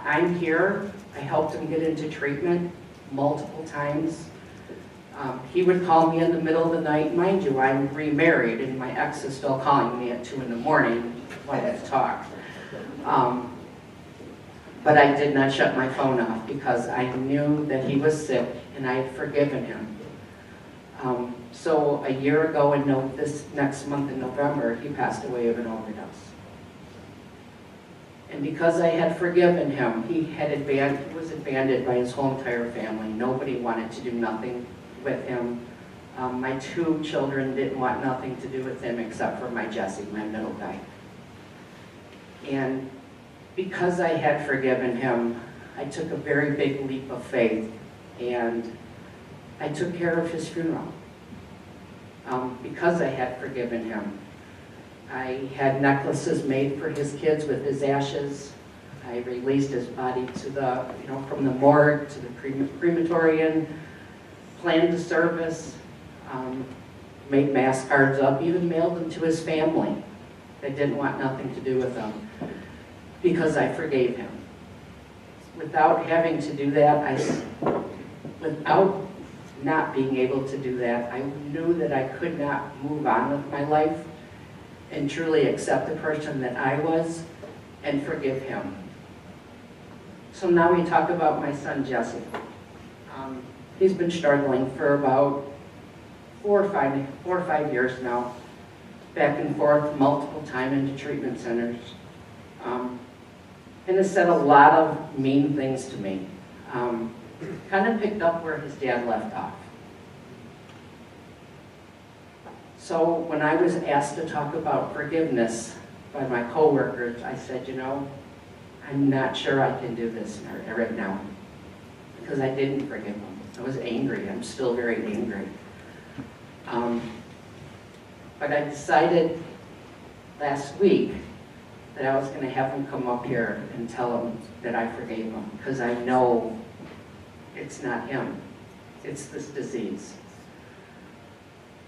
I'm here. I helped him get into treatment multiple times. He would call me in the middle of the night. Mind you, I'm remarried, and my ex is still calling me at 2 in the morning wanting to talk. But I did not shut my phone off because I knew that he was sick and I had forgiven him. So a year ago, this next month in November, he passed away of an overdose. And because I had forgiven him, he was abandoned by his whole entire family. Nobody wanted to do nothing with him. My 2 children didn't want nothing to do with him except for my Jesse, my middle guy. And because I had forgiven him, I took a very big leap of faith, and I took care of his funeral. Because I had forgiven him, I had necklaces made for his kids with his ashes. I released his body to the, from the morgue to the crematorium, planned the service, made mass cards up, even mailed them to his family. They didn't want nothing to do with them because I forgave him. Without having to do that, without not being able to do that, I knew that I could not move on with my life and truly accept the person that I was and forgive him. So now we talk about my son, Jesse. He's been struggling for about 4 or 5 years now, back and forth multiple times into treatment centers. And has said a lot of mean things to me. Kind of picked up where his dad left off. So when I was asked to talk about forgiveness by my coworkers, I said, I'm not sure I can do this right now because I didn't forgive him. I was angry. I'm still very angry. But I decided last week that I was going to have him come up here and tell him that I forgave him because I know it's not him. It's this disease.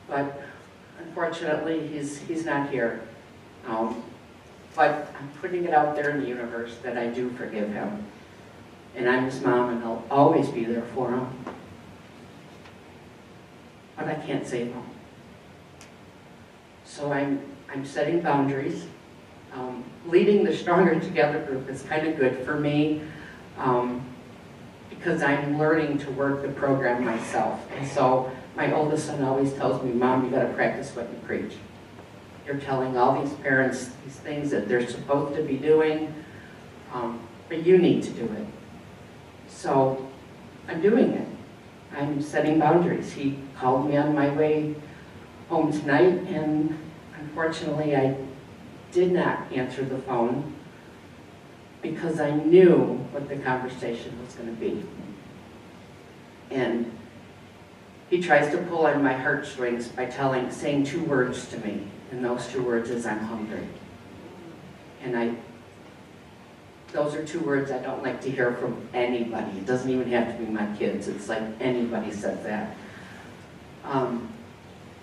But unfortunately, he's not here. But I'm putting it out there in the universe that I do forgive him. And I'm his mom, and I'll always be there for him. But I can't save him. So I'm setting boundaries. Leading the Stronger Together group is kind of good for me because I'm learning to work the program myself. And so my oldest son always tells me, Mom, you got to practice what you preach. You're telling all these parents these things that they're supposed to be doing, but you need to do it. So I'm doing it. I'm setting boundaries. He called me on my way home tonight, and unfortunately I did not answer the phone because I knew what the conversation was going to be. And he tries to pull on my heartstrings by saying 2 words to me, and those 2 words is, I'm hungry. And those are 2 words I don't like to hear from anybody. It doesn't even have to be my kids. It's like anybody says that.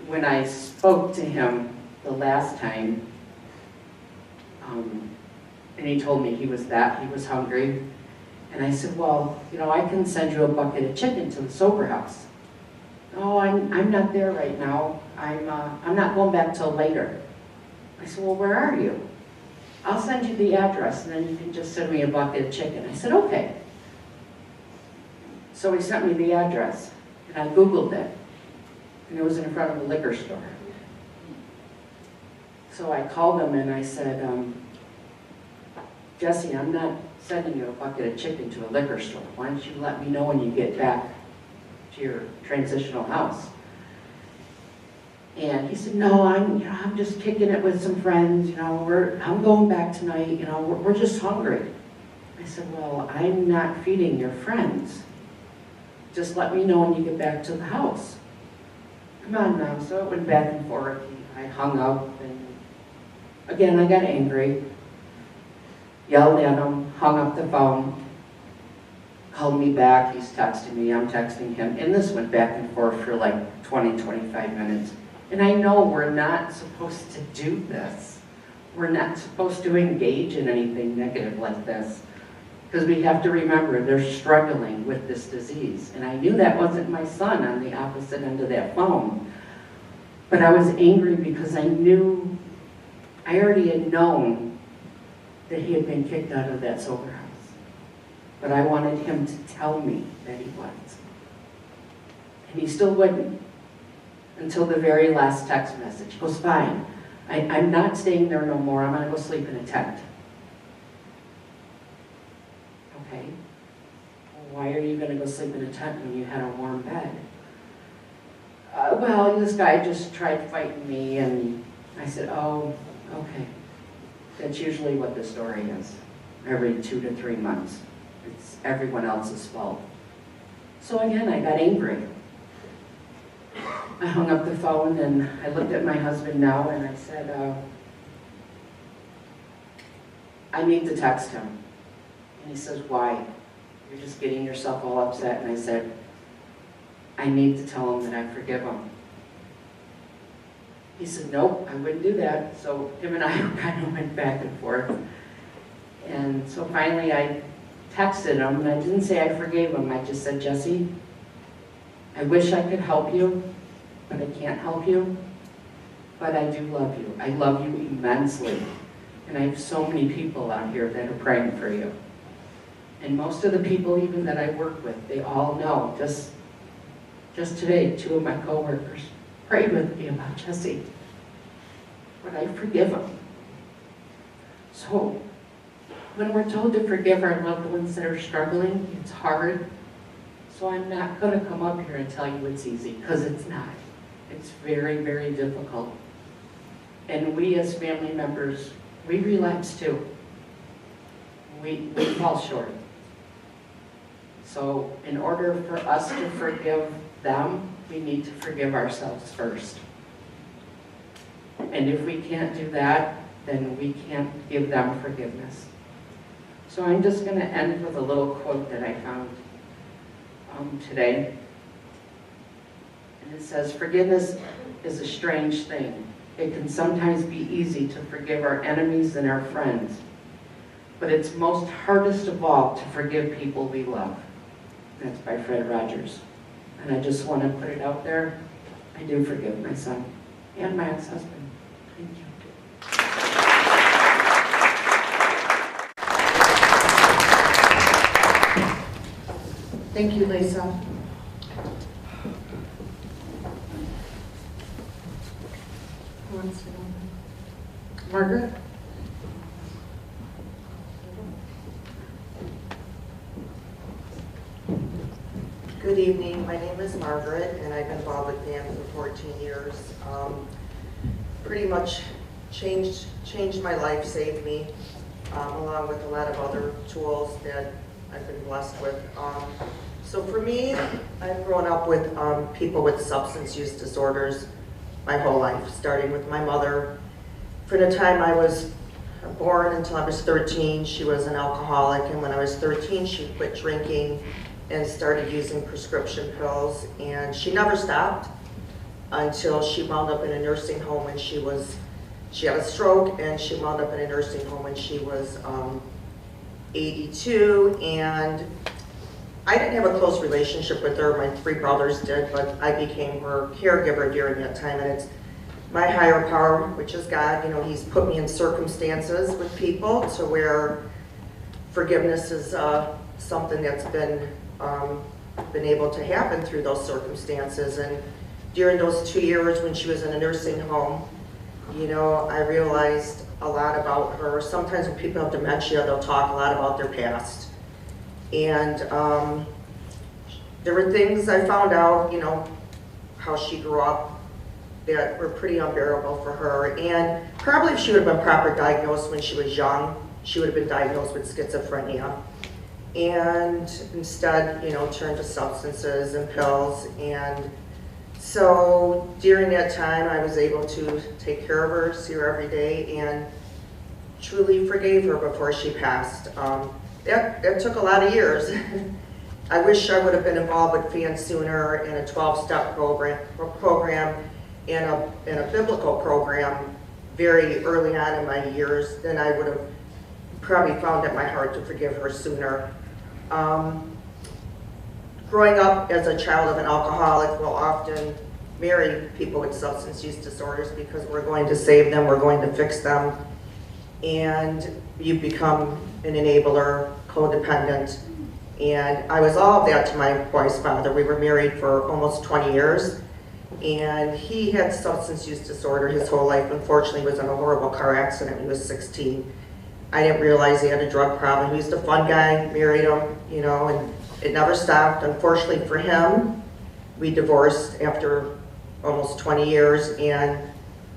When I spoke to him the last time, and he told me he was hungry, and I said, well, I can send you a bucket of chicken to the sober house. Oh, I'm not there right now. I'm not going back till later. I said, well, where are you? I'll send you the address, and then you can just send me a bucket of chicken. I said, okay. So he sent me the address, and I Googled it, and it was in front of a liquor store. So I called him, and I said, Jesse, I'm not sending you a bucket of chicken to a liquor store. Why don't you let me know when you get back to your transitional house? And he said, no, I'm just kicking it with some friends, I'm going back tonight, we're just hungry. I said, well, I'm not feeding your friends. Just let me know when you get back to the house. Come on now. So it went back and forth. I hung up, and again, I got angry, yelled at him, hung up the phone, called me back, he's texting me, I'm texting him, and this went back and forth for like 20, 25 minutes. And I know we're not supposed to do this. We're not supposed to engage in anything negative like this, because we have to remember they're struggling with this disease. And I knew that wasn't my son on the opposite end of that phone. But I was angry because I already had known that he had been kicked out of that sober house. but I wanted him to tell me that he was. And he still wouldn't, until the very last text message. He goes, fine, I'm not staying there no more, I'm gonna go sleep in a tent. Okay, well, why are you gonna go sleep in a tent when you had a warm bed? Well, this guy just tried fighting me, and I said, oh, okay. That's usually what the story is, every 2 to 3 months. It's everyone else's fault. So again, I got angry. I hung up the phone and I looked at my husband now and I said, I need to text him. And he says, why? You're just getting yourself all upset. And I said, I need to tell him that I forgive him. He said, nope, I wouldn't do that. So him and I kind of went back and forth. And so finally I texted him, and I didn't say I forgave him. I just said, Jesse, I wish I could help you, but I can't help you. But I do love you. I love you immensely. And I have so many people out here that are praying for you. And most of the people even that I work with, they all know. Just today, 2 of my coworkers prayed with me about Jesse. But I forgive him. So, when we're told to forgive our loved ones that are struggling, it's hard. So I'm not going to come up here and tell you it's easy, because it's not. It's very, very difficult. And we as family members, we relapse too. We fall short. So in order for us to forgive them, we need to forgive ourselves first. And if we can't do that, then we can't give them forgiveness. So I'm just going to end with a little quote that I found today. And it says, forgiveness is a strange thing. It can sometimes be easy to forgive our enemies and our friends, but it's most hardest of all to forgive people we love. That's by Fred Rogers. And I just want to put it out there. I do forgive my son and my ex-husband. Thank you. Thank you, Lisa. Who wants to go? Margaret? Good evening. My name is Margaret, and I've been involved with FAN for 14 years. Pretty much changed my life, saved me, along with a lot of other tools that I've been blessed with. So for me, I've grown up with people with substance use disorders my whole life, starting with my mother. From the time I was born until I was 13, she was an alcoholic, and when I was 13, she quit drinking and started using prescription pills, and she never stopped until she wound up in a nursing home when she had a stroke, and she wound up in a nursing home when she was 82, and I didn't have a close relationship with her. My 3 brothers did, but I became her caregiver during that time, and it's my higher power, which is God. You know, He's put me in circumstances with people to where forgiveness is something that's been able to happen through those circumstances. And during those 2 years when she was in a nursing home, you know, I realized a lot about her. Sometimes when people have dementia, they'll talk a lot about their past. And there were things I found out, you know, how she grew up that were pretty unbearable for her. And probably if she would have been properly diagnosed when she was young, she would have been diagnosed with schizophrenia. And instead, you know, turned to substances and pills. And so during that time, I was able to take care of her, see her every day, and truly forgave her before she passed. That took a lot of years. I wish I would have been involved with FAN sooner in a 12-step program and a biblical program very early on in my years. Then I would have probably found it in my heart to forgive her sooner. Growing up as a child of an alcoholic will often marry people with substance use disorders because we're going to save them, we're going to fix them, and you become an enabler, codependent, And I was all of that to my boy's father. We were married for almost 20 years. And he had substance use disorder his whole life. Unfortunately, he was in a horrible car accident when he was 16. I didn't realize he had a drug problem. He was a fun guy, married him, you know, and it never stopped. Unfortunately for him, we divorced after almost 20 years, and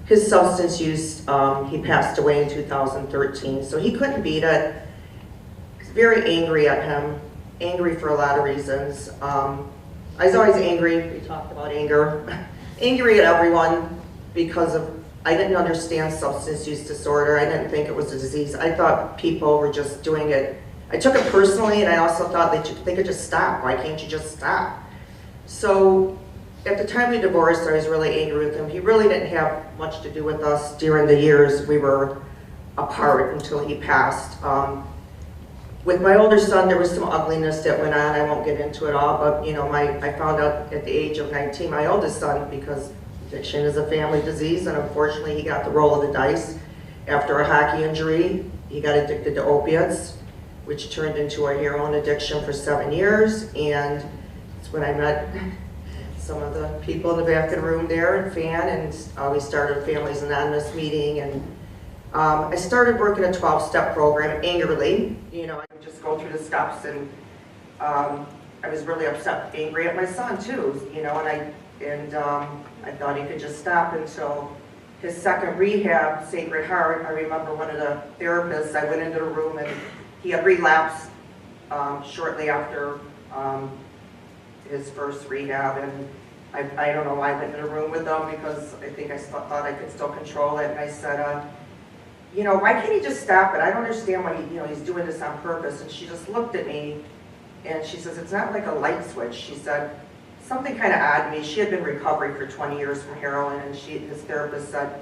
his substance use, he passed away in 2013. So he couldn't beat it. I was very angry at him, angry for a lot of reasons. I was always angry, we talked about anger, angry at everyone because of, I didn't understand substance use disorder. I didn't think it was a disease. I thought people were just doing it. I took it personally, and I also thought they could just stop. Why can't you just stop? So at the time we divorced, I was really angry with him. He really didn't have much to do with us during the years we were apart until he passed. With my older son, there was some ugliness that went on. I won't get into it all, but you know, I found out at the age of 19, my oldest son, because addiction is a family disease, and unfortunately he got the roll of the dice. After a hockey injury, he got addicted to opiates, which turned into a heroin addiction for 7 years, and it's when I met some of the people in the back of the room there and FAN, and we started a Families Anonymous meeting, and I started working a 12-step program angrily. You know, I would just go through the steps, and I was really upset, angry at my son too, you know, and I thought he could just stop until his second rehab, Sacred Heart. I remember one of the therapists, I went into the room and he had relapsed shortly after his first rehab, and I don't know why I went in the room with them, because I think I thought I could still control it, and I said, you know, why can't he just stop it? I don't understand why he's doing this on purpose. And she just looked at me and she says, it's not like a light switch. She said, something kind of odd to me. She had been recovering for 20 years from heroin, and his therapist said,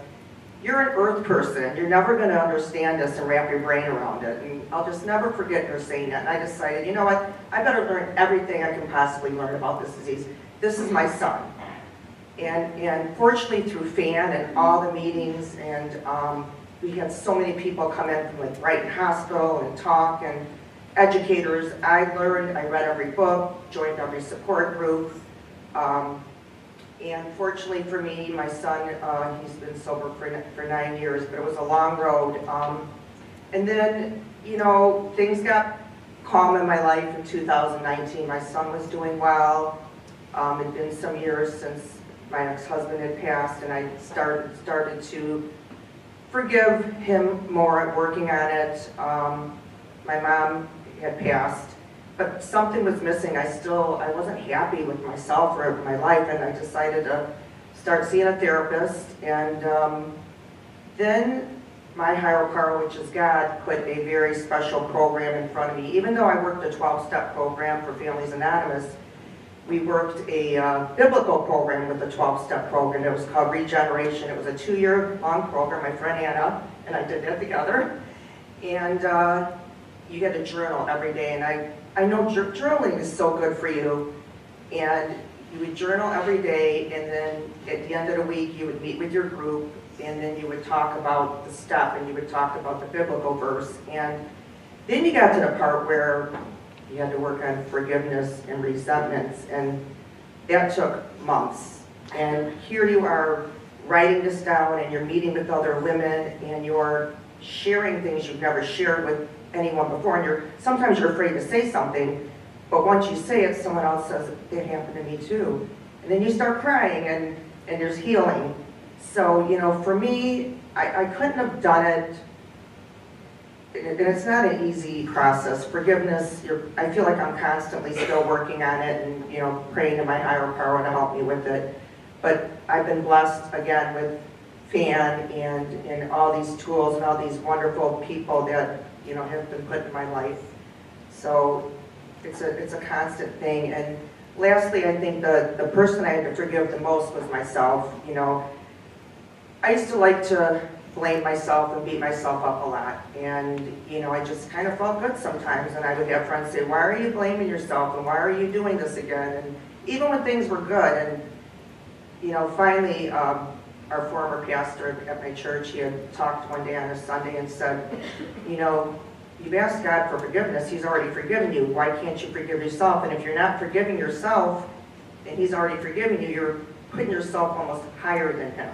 you're an earth person. You're never going to understand this and wrap your brain around it. And I'll just never forget her saying that. And I decided, you know what? I better learn everything I can possibly learn about this disease. This is my son. And fortunately through FAN and all the meetings, and we had so many people come in from like Brighton Hospital and talk, and educators. I learned, I read every book, joined every support group. And fortunately for me, my son, he's been sober for 9 years, but it was a long road. And then, you know, things got calm in my life in 2019. My son was doing well. It had been some years since my ex-husband had passed, and I started to forgive him more, working on it. My mom had passed, but something was missing. I wasn't happy with myself or my life, and I decided to start seeing a therapist. And then my higher power, which is God, put a very special program in front of me. Even though I worked a 12-step program for Families Anonymous, we worked a biblical program with the 12-step program. It was called Regeneration. It was a 2-year-long program. My friend Anna and I did that together. And you had to journal every day. And I know journaling is so good for you. And you would journal every day, and then at the end of the week, you would meet with your group, and then you would talk about the step, and you would talk about the biblical verse. And then you got to the part where you had to work on forgiveness and resentments, and that took months. And here you are writing this down, and you're meeting with other women, and you're sharing things you've never shared with anyone before, and sometimes you're afraid to say something, but once you say it, someone else says, it happened to me too. And then you start crying, and there's healing. So, you know, for me, I couldn't have done it. And it's not an easy process. Forgiveness, I feel like I'm constantly still working on it, and, you know, praying to my higher power to help me with it. But I've been blessed, again, with FAN and all these tools and all these wonderful people that, you know, have been put in my life. So it's a constant thing. And lastly, I think the person I had to forgive the most was myself. You know, I used to like to blame myself and beat myself up a lot. And, you know, I just kind of felt good sometimes. And I would have friends say, why are you blaming yourself? And why are you doing this again? And even when things were good. And, you know, finally, our former pastor at my church, he had talked one day on a Sunday and said, you know, you've asked God for forgiveness, He's already forgiven you. Why can't you forgive yourself? And if you're not forgiving yourself, and He's already forgiven you, you're putting yourself almost higher than Him.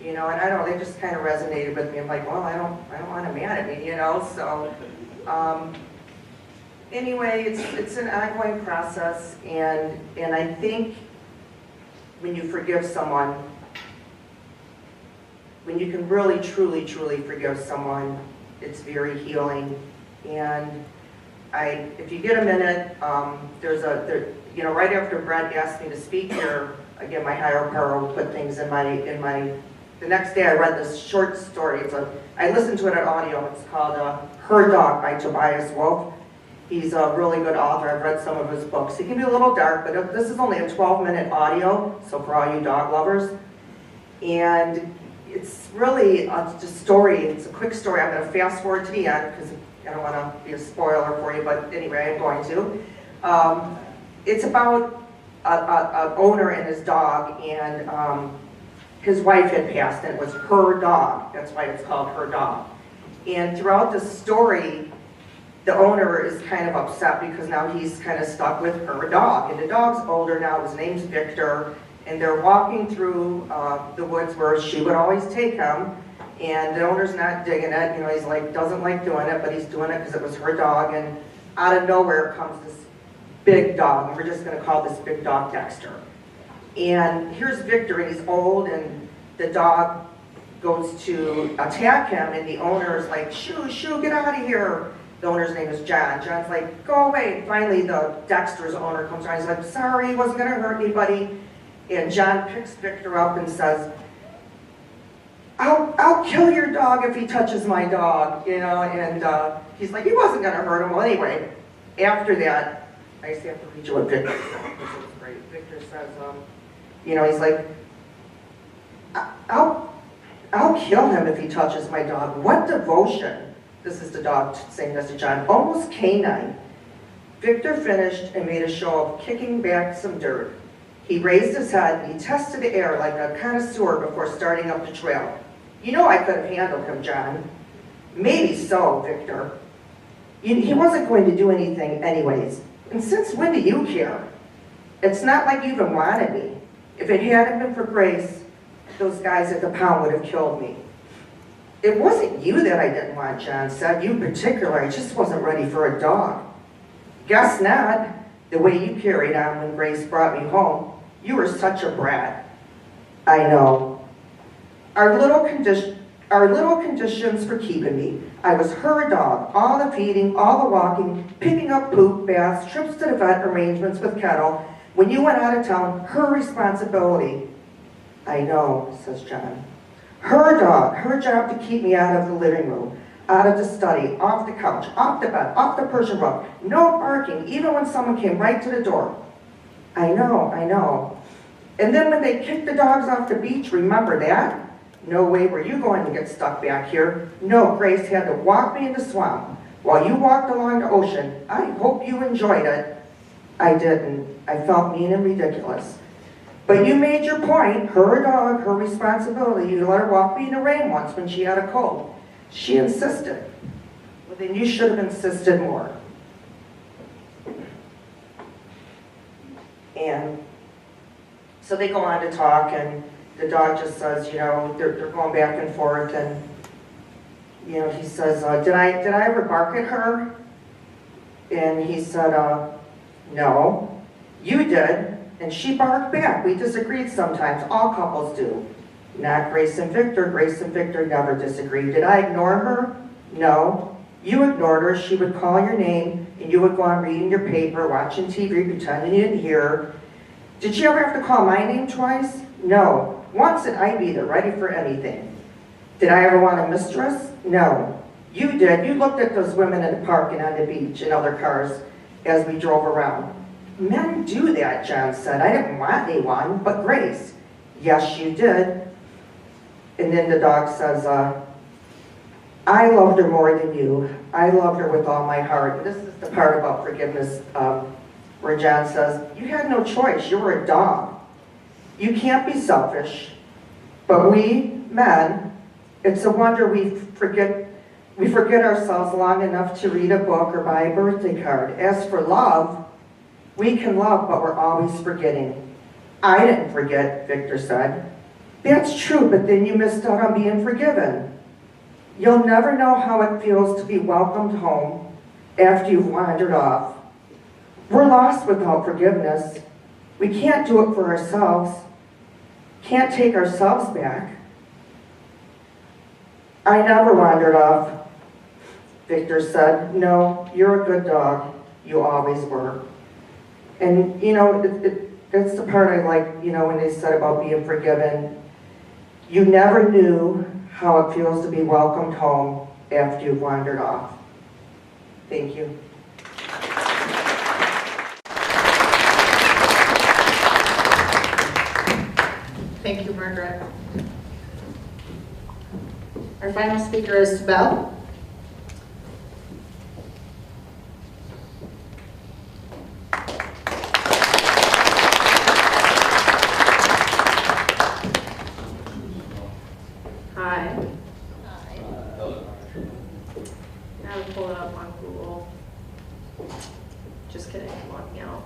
You know, and I don't know, they just kind of resonated with me. I'm like, well, I don't want Him mad at me, you know, so. Anyway, it's an ongoing process, and I think when you forgive someone, when you can really, truly, truly forgive someone, it's very healing. And if you get a minute, you know, right after Brett asked me to speak here, again, my higher power will put things in my. The next day I read this short story. I listened to it on audio. It's called Her Dog by Tobias Wolff. He's a really good author. I've read some of his books. He can be a little dark, but this is only a 12-minute audio, so for all you dog lovers. And it's really just a story. It's a quick story. I'm going to fast forward to the end because I don't want to be a spoiler for you, but anyway, I'm going to. It's about an owner and his dog, and his wife had passed, and it was her dog. That's why it's called Her Dog. And throughout the story, the owner is kind of upset because now he's kind of stuck with her dog. And the dog's older now, his name's Victor, and they're walking through the woods where she would always take him, and the owner's not digging it. You know, he's like, doesn't like doing it, but he's doing it because it was her dog, and out of nowhere comes this big dog, and we're just going to call this big dog Dexter. And here's Victor, and he's old, and the dog goes to attack him, and the owner's like, shoo, shoo, get out of here. The owner's name is John. John's like, go away. Finally, the Dexter's owner comes around. He's like, sorry, he wasn't going to hurt anybody. And John picks Victor up and says, I'll kill your dog if he touches my dog. You know, and he's like, he wasn't going to hurt him. Well, anyway, after that, I just have to read you what Victor says, which is great. Victor says, you know, he's like, I'll kill him if he touches my dog. What devotion. This is the dog saying this to John. Almost canine. Victor finished and made a show of kicking back some dirt. He raised his head and he tested the air like a connoisseur before starting up the trail. You know I could have handled him, John. Maybe so, Victor. He wasn't going to do anything anyways. And since when do you care? It's not like you even wanted me. If it hadn't been for Grace, those guys at the pound would have killed me. It wasn't you that I didn't want, John said. You in particular, I just wasn't ready for a dog. Guess not. The way you carried on when Grace brought me home. You were such a brat. I know. Our little conditions for keeping me. I was her dog. All the feeding, all the walking, picking up poop, baths, trips to the vet, arrangements with Kettle. When you went out of town, her responsibility. I know, says John. Her dog, her job to keep me out of the living room, out of the study, off the couch, off the bed, off the Persian rug. No barking, even when someone came right to the door. I know, I know. And then when they kicked the dogs off the beach, remember that? No way were you going to get stuck back here. No, Grace had to walk me in the swamp while you walked along the ocean. I hope you enjoyed it. I didn't. I felt mean and ridiculous. But you made your point. Her dog, her responsibility. You let her walk me in the rain once when she had a cold. She insisted. Well, then you should have insisted more. And so they go on to talk, and the dog just says, you know, they're going back and forth, and, you know, he says, did I ever bark at her? And he said, no. You did. And she barked back. We disagreed sometimes. All couples do. Not Grace and Victor. Grace and Victor never disagreed. Did I ignore her? No. You ignored her. She would call your name, and you would go on reading your paper, watching TV, pretending you didn't hear her. Did she ever have to call my name twice? No. Once, and I'd be there, ready for anything. Did I ever want a mistress? No. You did. You looked at those women in the park and on the beach and other cars as we drove around. Men do that, John said. I didn't want anyone, but Grace. Yes, you did. And then the dog says, I loved her more than you. I loved her with all my heart. And this is the part about forgiveness where John says, you had no choice. You were a dog. You can't be selfish. But we, men, it's a wonder we forget We forget ourselves long enough to read a book or buy a birthday card. As for love, we can love, but we're always forgetting. I didn't forget, Victor said. That's true, but then you missed out on being forgiven. You'll never know how it feels to be welcomed home after you've wandered off. We're lost without forgiveness. We can't do it for ourselves. Can't take ourselves back. I never wandered off, Victor said. No, you're a good dog. You always were. And, you know, that's the part I like, you know, when they said about being forgiven. You never knew how it feels to be welcomed home after you've wandered off. Thank you. Thank you, Margaret. Our final speaker is Belle. Hi. Now to pull it up on Google. Just kidding, I'm walking out.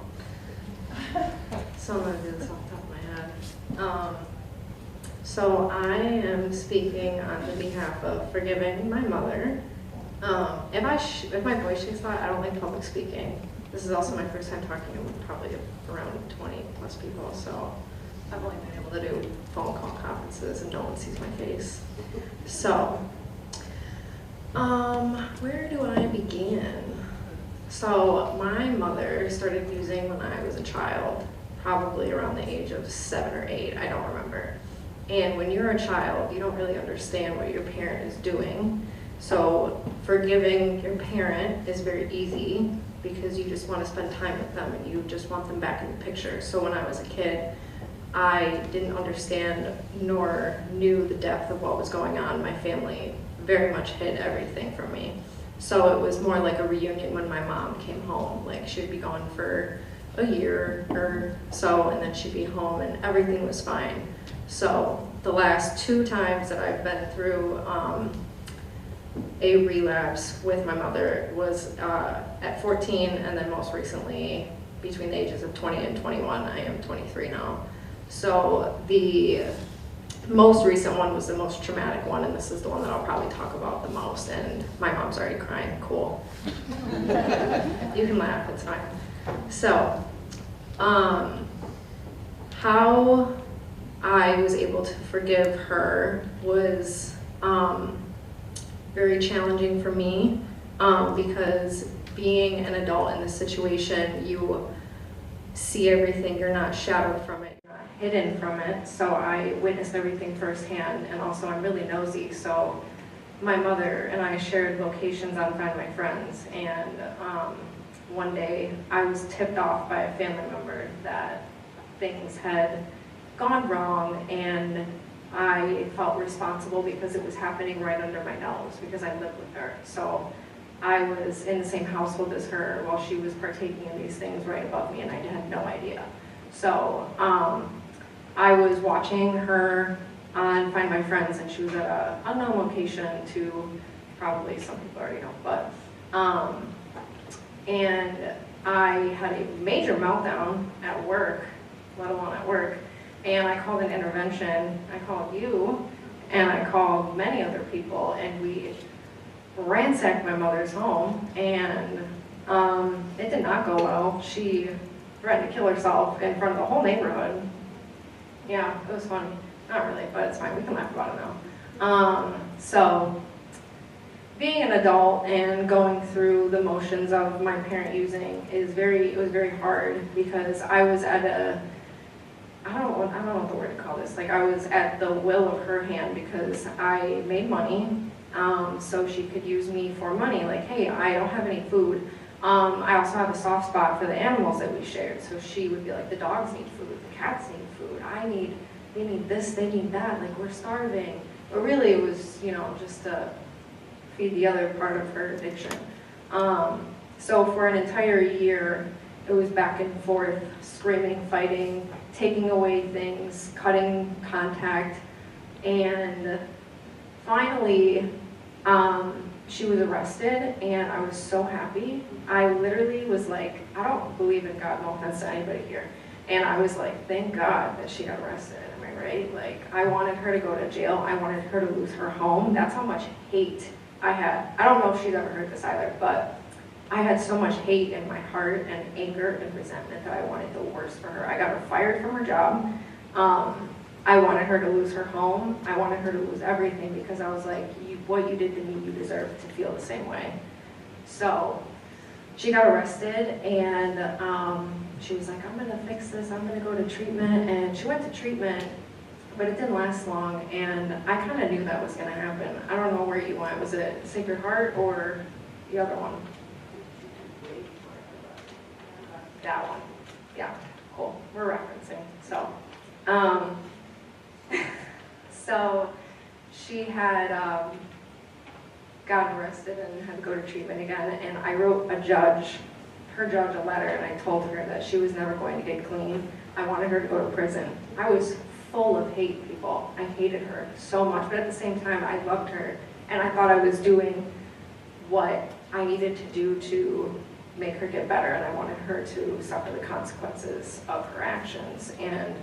So I'm gonna do this off the top of my head. So I am speaking on the behalf of forgiving my mother. If my voice shakes a lot, I don't like public speaking. This is also my first time talking to probably around 20 plus people, so I've only been able to do phone call conferences and no one sees my face. So, where do I begin? So my mother started using when I was a child, probably around the age of 7 or 8, I don't remember. And when you're a child, you don't really understand what your parent is doing. So forgiving your parent is very easy because you just want to spend time with them and you just want them back in the picture. So when I was a kid, I didn't understand nor knew the depth of what was going on. My family very much hid everything from me. So it was more like a reunion when my mom came home. Like she would be gone for a year or so and then she'd be home and everything was fine. So the last 2 times that I've been through a relapse with my mother was at 14 and then most recently between the ages of 20 and 21. I am 23 now. So the most recent one was the most traumatic one, and this is the one that I'll probably talk about the most, and my mom's already crying. Cool. You can laugh, it's fine. So, how I was able to forgive her was very challenging for me because being an adult in this situation, you see everything, you're not shadowed from it, you're not hidden from it. So I witnessed everything firsthand, and also I'm really nosy. So my mother and I shared locations on Find My Friends, and one day I was tipped off by a family member that things had gone wrong, and I felt responsible because it was happening right under my nose because I lived with her. So I was in the same household as her while she was partaking in these things right above me, and I had no idea. So I was watching her on Find My Friends, and she was at an unknown location to probably some people already know, but and I had a major meltdown at work, let alone at work, and I called an intervention. I called you, and I called many other people, and we ransacked my mother's home, and it did not go well. She threatened to kill herself in front of the whole neighborhood. Yeah, it was funny. Not really, but it's fine. We can laugh about it now. So being an adult and going through the motions of my parent using it was very hard because I was at a, I don't know what the word to call this. Like I was at the will of her hand because I made money, so she could use me for money. Like, hey, I don't have any food. I also have a soft spot for the animals that we shared. So she would be like, the dogs need food, the cats need food. They need this, they need that. Like we're starving. But really, it was, you know, just to feed the other part of her addiction. So for an entire year, it was back and forth, screaming, fighting, taking away things, cutting contact, and finally, she was arrested, and I was so happy. I literally was like, I don't believe in God, no offense to anybody here. And I was like, thank God that she got arrested, am I right? Like, I wanted her to go to jail. I wanted her to lose her home. That's how much hate I had. I don't know if she's ever heard this either, but I had so much hate in my heart and anger and resentment that I wanted the worst for her. I got her fired from her job. I wanted her to lose her home. I wanted her to lose everything because I was like, what you did to me, you deserve to feel the same way. So she got arrested, and she was like, I'm gonna fix this, I'm gonna go to treatment. And she went to treatment, but it didn't last long, and I kind of knew that was gonna happen. I don't know where you went. Was it Sacred Heart or the other one? That one. Yeah, cool. We're referencing. So she had gotten arrested and had to go to treatment again, and I wrote her judge a letter, and I told her that she was never going to get clean. I wanted her to go to prison. I was full of hate, people. I hated her so much, but at the same time, I loved her, and I thought I was doing what I needed to do to make her get better, and I wanted her to suffer the consequences of her actions. And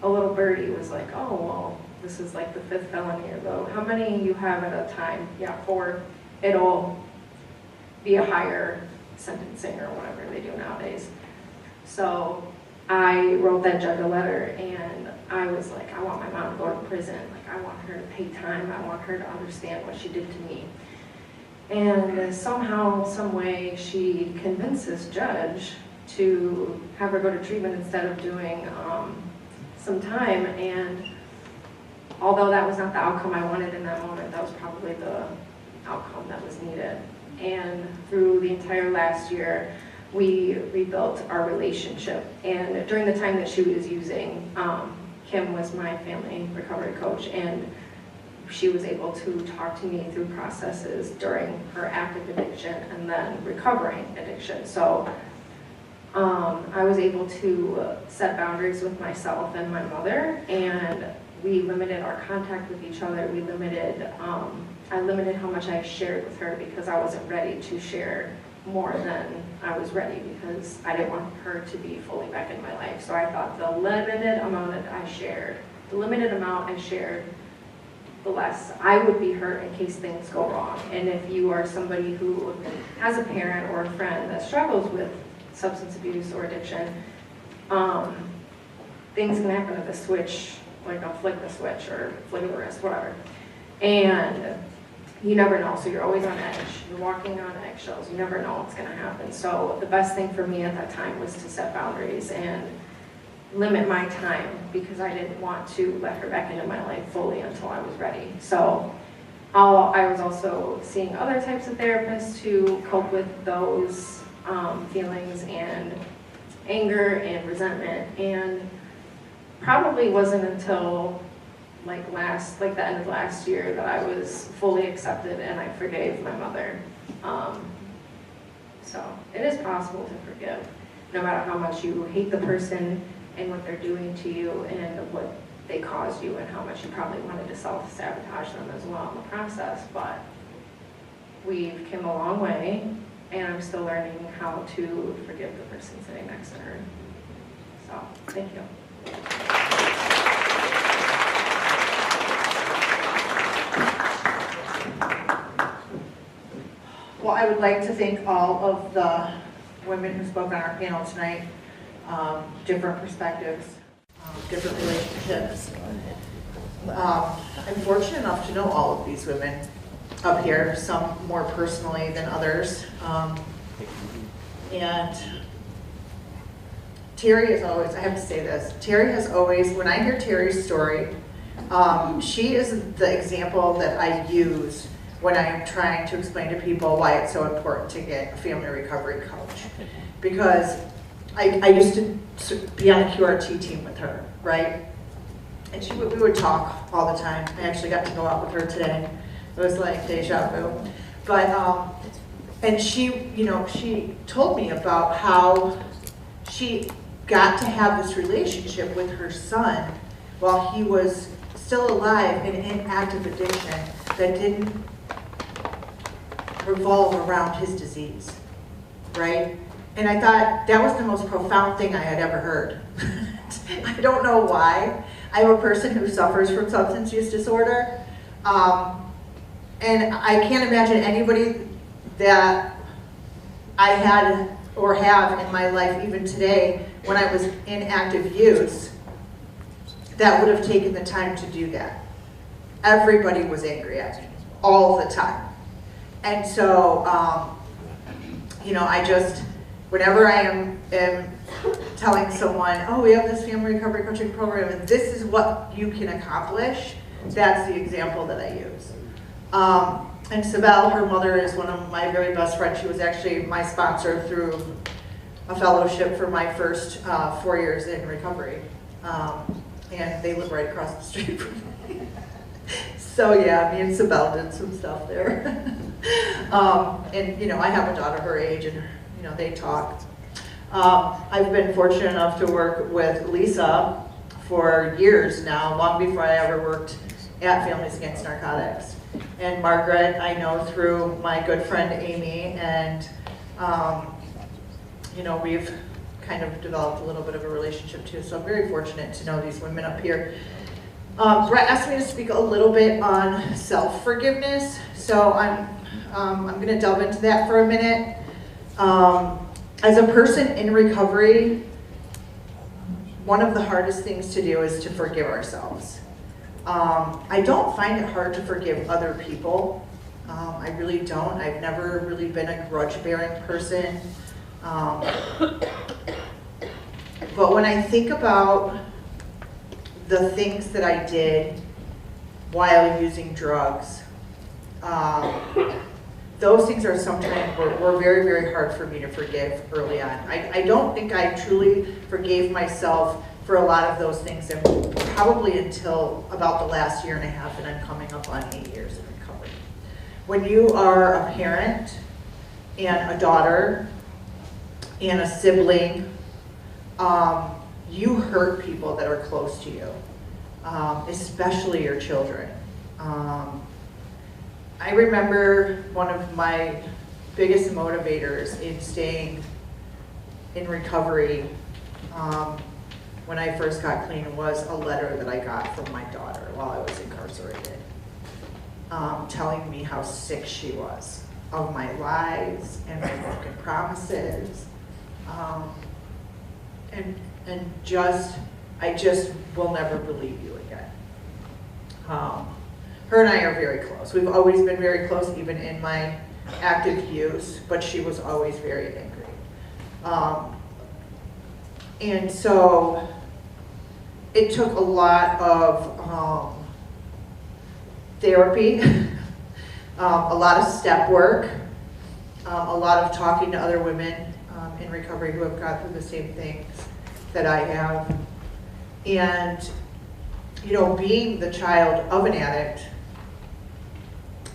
a little birdie was like, oh, well, this is like the 5th felony, or though. How many you have at a time? Yeah, 4. It'll be a higher sentencing or whatever they do nowadays. So I wrote that judge a letter, and I was like, I want my mom to go to prison. Like, I want her to pay time. I want her to understand what she did to me. And somehow, some way, she convinced this judge to have her go to treatment instead of doing some time. And although that was not the outcome I wanted in that moment, that was probably the outcome that was needed. And through the entire last year, we rebuilt our relationship. And during the time that she was using, Kim was my family recovery coach, and she was able to talk to me through processes during her active addiction and then recovering addiction. So I was able to set boundaries with myself and my mother, and we limited our contact with each other. We limited, I limited how much I shared with her because I wasn't ready to share more than I was ready, because I didn't want her to be fully back in my life. So I thought the limited amount that I shared, the less I would be hurt in case things go wrong. And if you are somebody who has a parent or a friend that struggles with substance abuse or addiction, things can happen at the switch, like I'll flick the switch or flick the wrist, whatever. And you never know, so you're always on edge. You're walking on eggshells. You never know what's gonna happen. So the best thing for me at that time was to set boundaries and limit my time, because I didn't want to let her back into my life fully until I was ready. So I was also seeing other types of therapists to cope with those feelings and anger and resentment. And probably wasn't until like the end of last year that I was fully accepted and I forgave my mother. So it is possible to forgive, no matter how much you hate the person and what they're doing to you and what they caused you, and how much you probably wanted to self-sabotage them as well in the process. But we've come a long way, and I'm still learning how to forgive the person sitting next to her. So, thank you. Well, I would like to thank all of the women who spoke on our panel tonight. Different perspectives, different relationships. I'm fortunate enough to know all of these women up here, some more personally than others. And Terry is always, I have to say this, Terry has always, when I hear Terry's story, she is the example that I use when I'm trying to explain to people why it's so important to get a family recovery coach. Because I used to be on a QRT team with her, right? And we would talk all the time. I actually got to go out with her today. It was like deja vu. But, and she, you know, she told me about how she got to have this relationship with her son while he was still alive and in active addiction that didn't revolve around his disease, right? And I thought that was the most profound thing I had ever heard. I don't know why. I'm a person who suffers from substance use disorder. And I can't imagine anybody that I had or have in my life even today when I was in active use that would have taken the time to do that. Everybody was angry at me all the time. And so, you know, I just, whenever I am telling someone, oh, we have this family recovery coaching program and this is what you can accomplish, that's the example that I use. And Sibel, her mother, is one of my very best friends. She was actually my sponsor through a fellowship for my first 4 years in recovery. And they live right across the street from me. So yeah, me and Sibel did some stuff there. And you know, I have a daughter her age and you know, they talk. I've been fortunate enough to work with Lisa for years now, long before I ever worked at Families Against Narcotics. And Margaret, I know through my good friend Amy, and you know, we've kind of developed a little bit of a relationship too, so I'm very fortunate to know these women up here. Brett asked me to speak a little bit on self-forgiveness, so I'm going to delve into that for a minute. As a person in recovery, one of the hardest things to do is to forgive ourselves. I don't find it hard to forgive other people. I really don't. I've never really been a grudge-bearing person. But when I think about the things that I did while using drugs, those things are sometimes were very, very hard for me to forgive early on. I don't think I truly forgave myself for a lot of those things, and probably until about the last year and a half, and I'm coming up on 8 years in recovery. When you are a parent and a daughter and a sibling, you hurt people that are close to you, especially your children. I remember one of my biggest motivators in staying in recovery when I first got clean was a letter that I got from my daughter while I was incarcerated, telling me how sick she was of my lies and my broken promises, and I just will never believe you again. Her and I are very close. We've always been very close, even in my active use, but she was always very angry. And so it took a lot of therapy, a lot of step work, a lot of talking to other women in recovery who have gone through the same things that I have. And, you know, being the child of an addict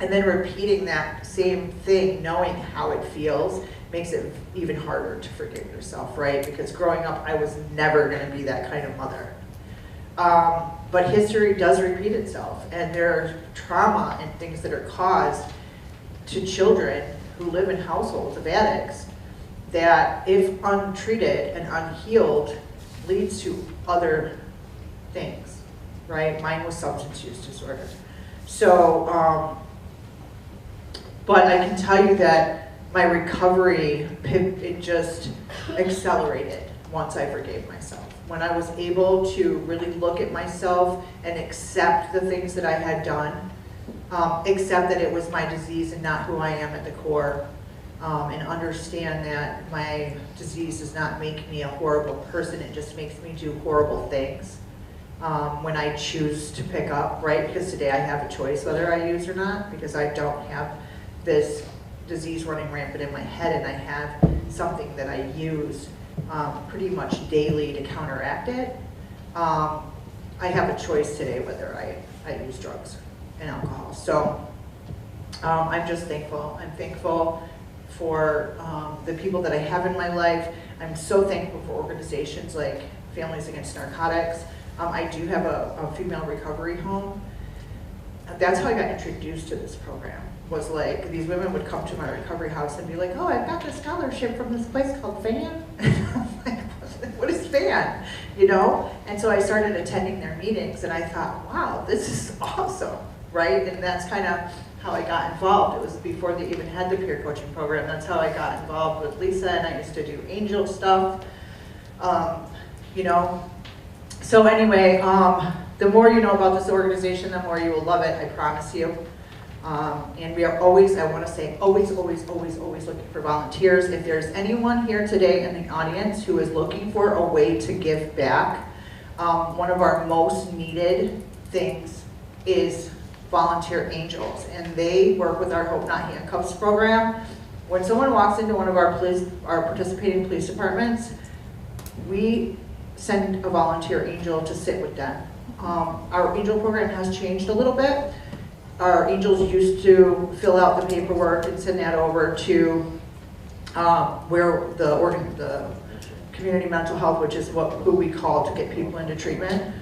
and then repeating that same thing, knowing how it feels, makes it even harder to forgive yourself, right? Because growing up, I was never going to be that kind of mother. But history does repeat itself, and there are trauma and things that are caused to children who live in households of addicts that, if untreated and unhealed, leads to other things, right? Mine was substance use disorder. So, but I can tell you that my recovery, it just accelerated once I forgave myself. When I was able to really look at myself and accept the things that I had done, accept that it was my disease and not who I am at the core, and understand that my disease does not make me a horrible person, it just makes me do horrible things when I choose to pick up, right? Because today I have a choice whether I use or not, because I don't have this disease running rampant in my head, and I have something that I use pretty much daily to counteract it. I have a choice today whether I use drugs and alcohol. So I'm just thankful. I'm thankful for the people that I have in my life. I'm so thankful for organizations like Families Against Narcotics. I do have a female recovery home. That's how I got introduced to this program. was like, these women would come to my recovery house and be like, oh, I've got this scholarship from this place called FAN. I'm like, what is FAN? You know? And so I started attending their meetings and I thought, wow, this is awesome, right? And that's kind of how I got involved. It was before they even had the peer coaching program. That's how I got involved with Lisa, and I used to do angel stuff, you know. So anyway, the more you know about this organization, the more you will love it, I promise you. And we are always, I want to say, always looking for volunteers. If there's anyone here today in the audience who is looking for a way to give back, one of our most needed things is volunteer angels. And they work with our Hope Not Handcuffs program. When someone walks into one of our participating police departments, we send a volunteer angel to sit with them. Our angel program has changed a little bit. Our angels used to fill out the paperwork and send that over to where the community mental health, which is who we call to get people into treatment.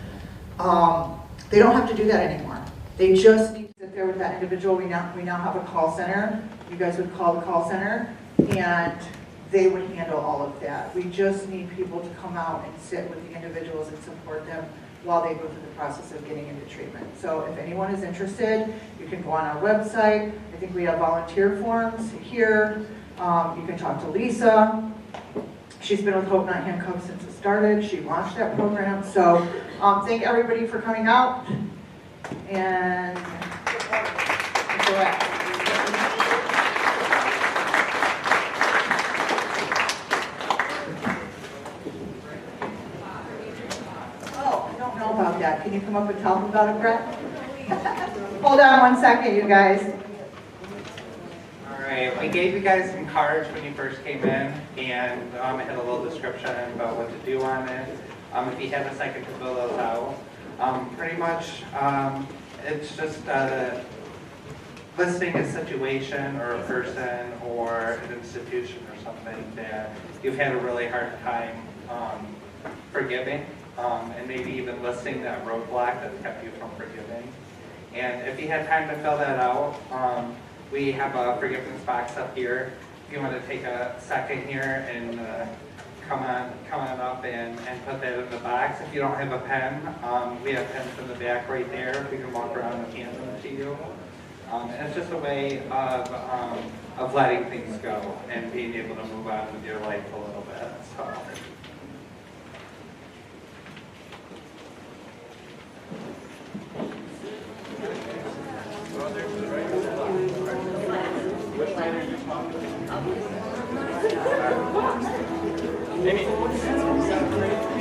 They don't have to do that anymore. They just need to sit there with that individual. We now have a call center. You guys would call the call center and they would handle all of that. We just need people to come out and sit with the individuals and support them while they go through the process of getting into treatment. So if anyone is interested, you can go on our website. I think we have volunteer forms here. You can talk to Lisa. She's been with Hope Not Handcuffed since it started. She launched that program. So thank everybody for coming out. And about that. Can you come up and tell them about it, Brett? Hold on one second, you guys. All right, we gave you guys some cards when you first came in, and it had a little description about what to do on it. If you have a second to fill those out. Pretty much, it's just listing a situation or a person or an institution or something that you've had a really hard time forgiving. And maybe even listing that roadblock that kept you from forgiving. And if you had time to fill that out, we have a forgiveness box up here. If you want to take a second here and come on up and put that in the box. If you don't have a pen, we have pens in the back right there. We can walk around and hand them to you. And it's just a way of letting things go and being able to move on with your life a little bit. So. Amy.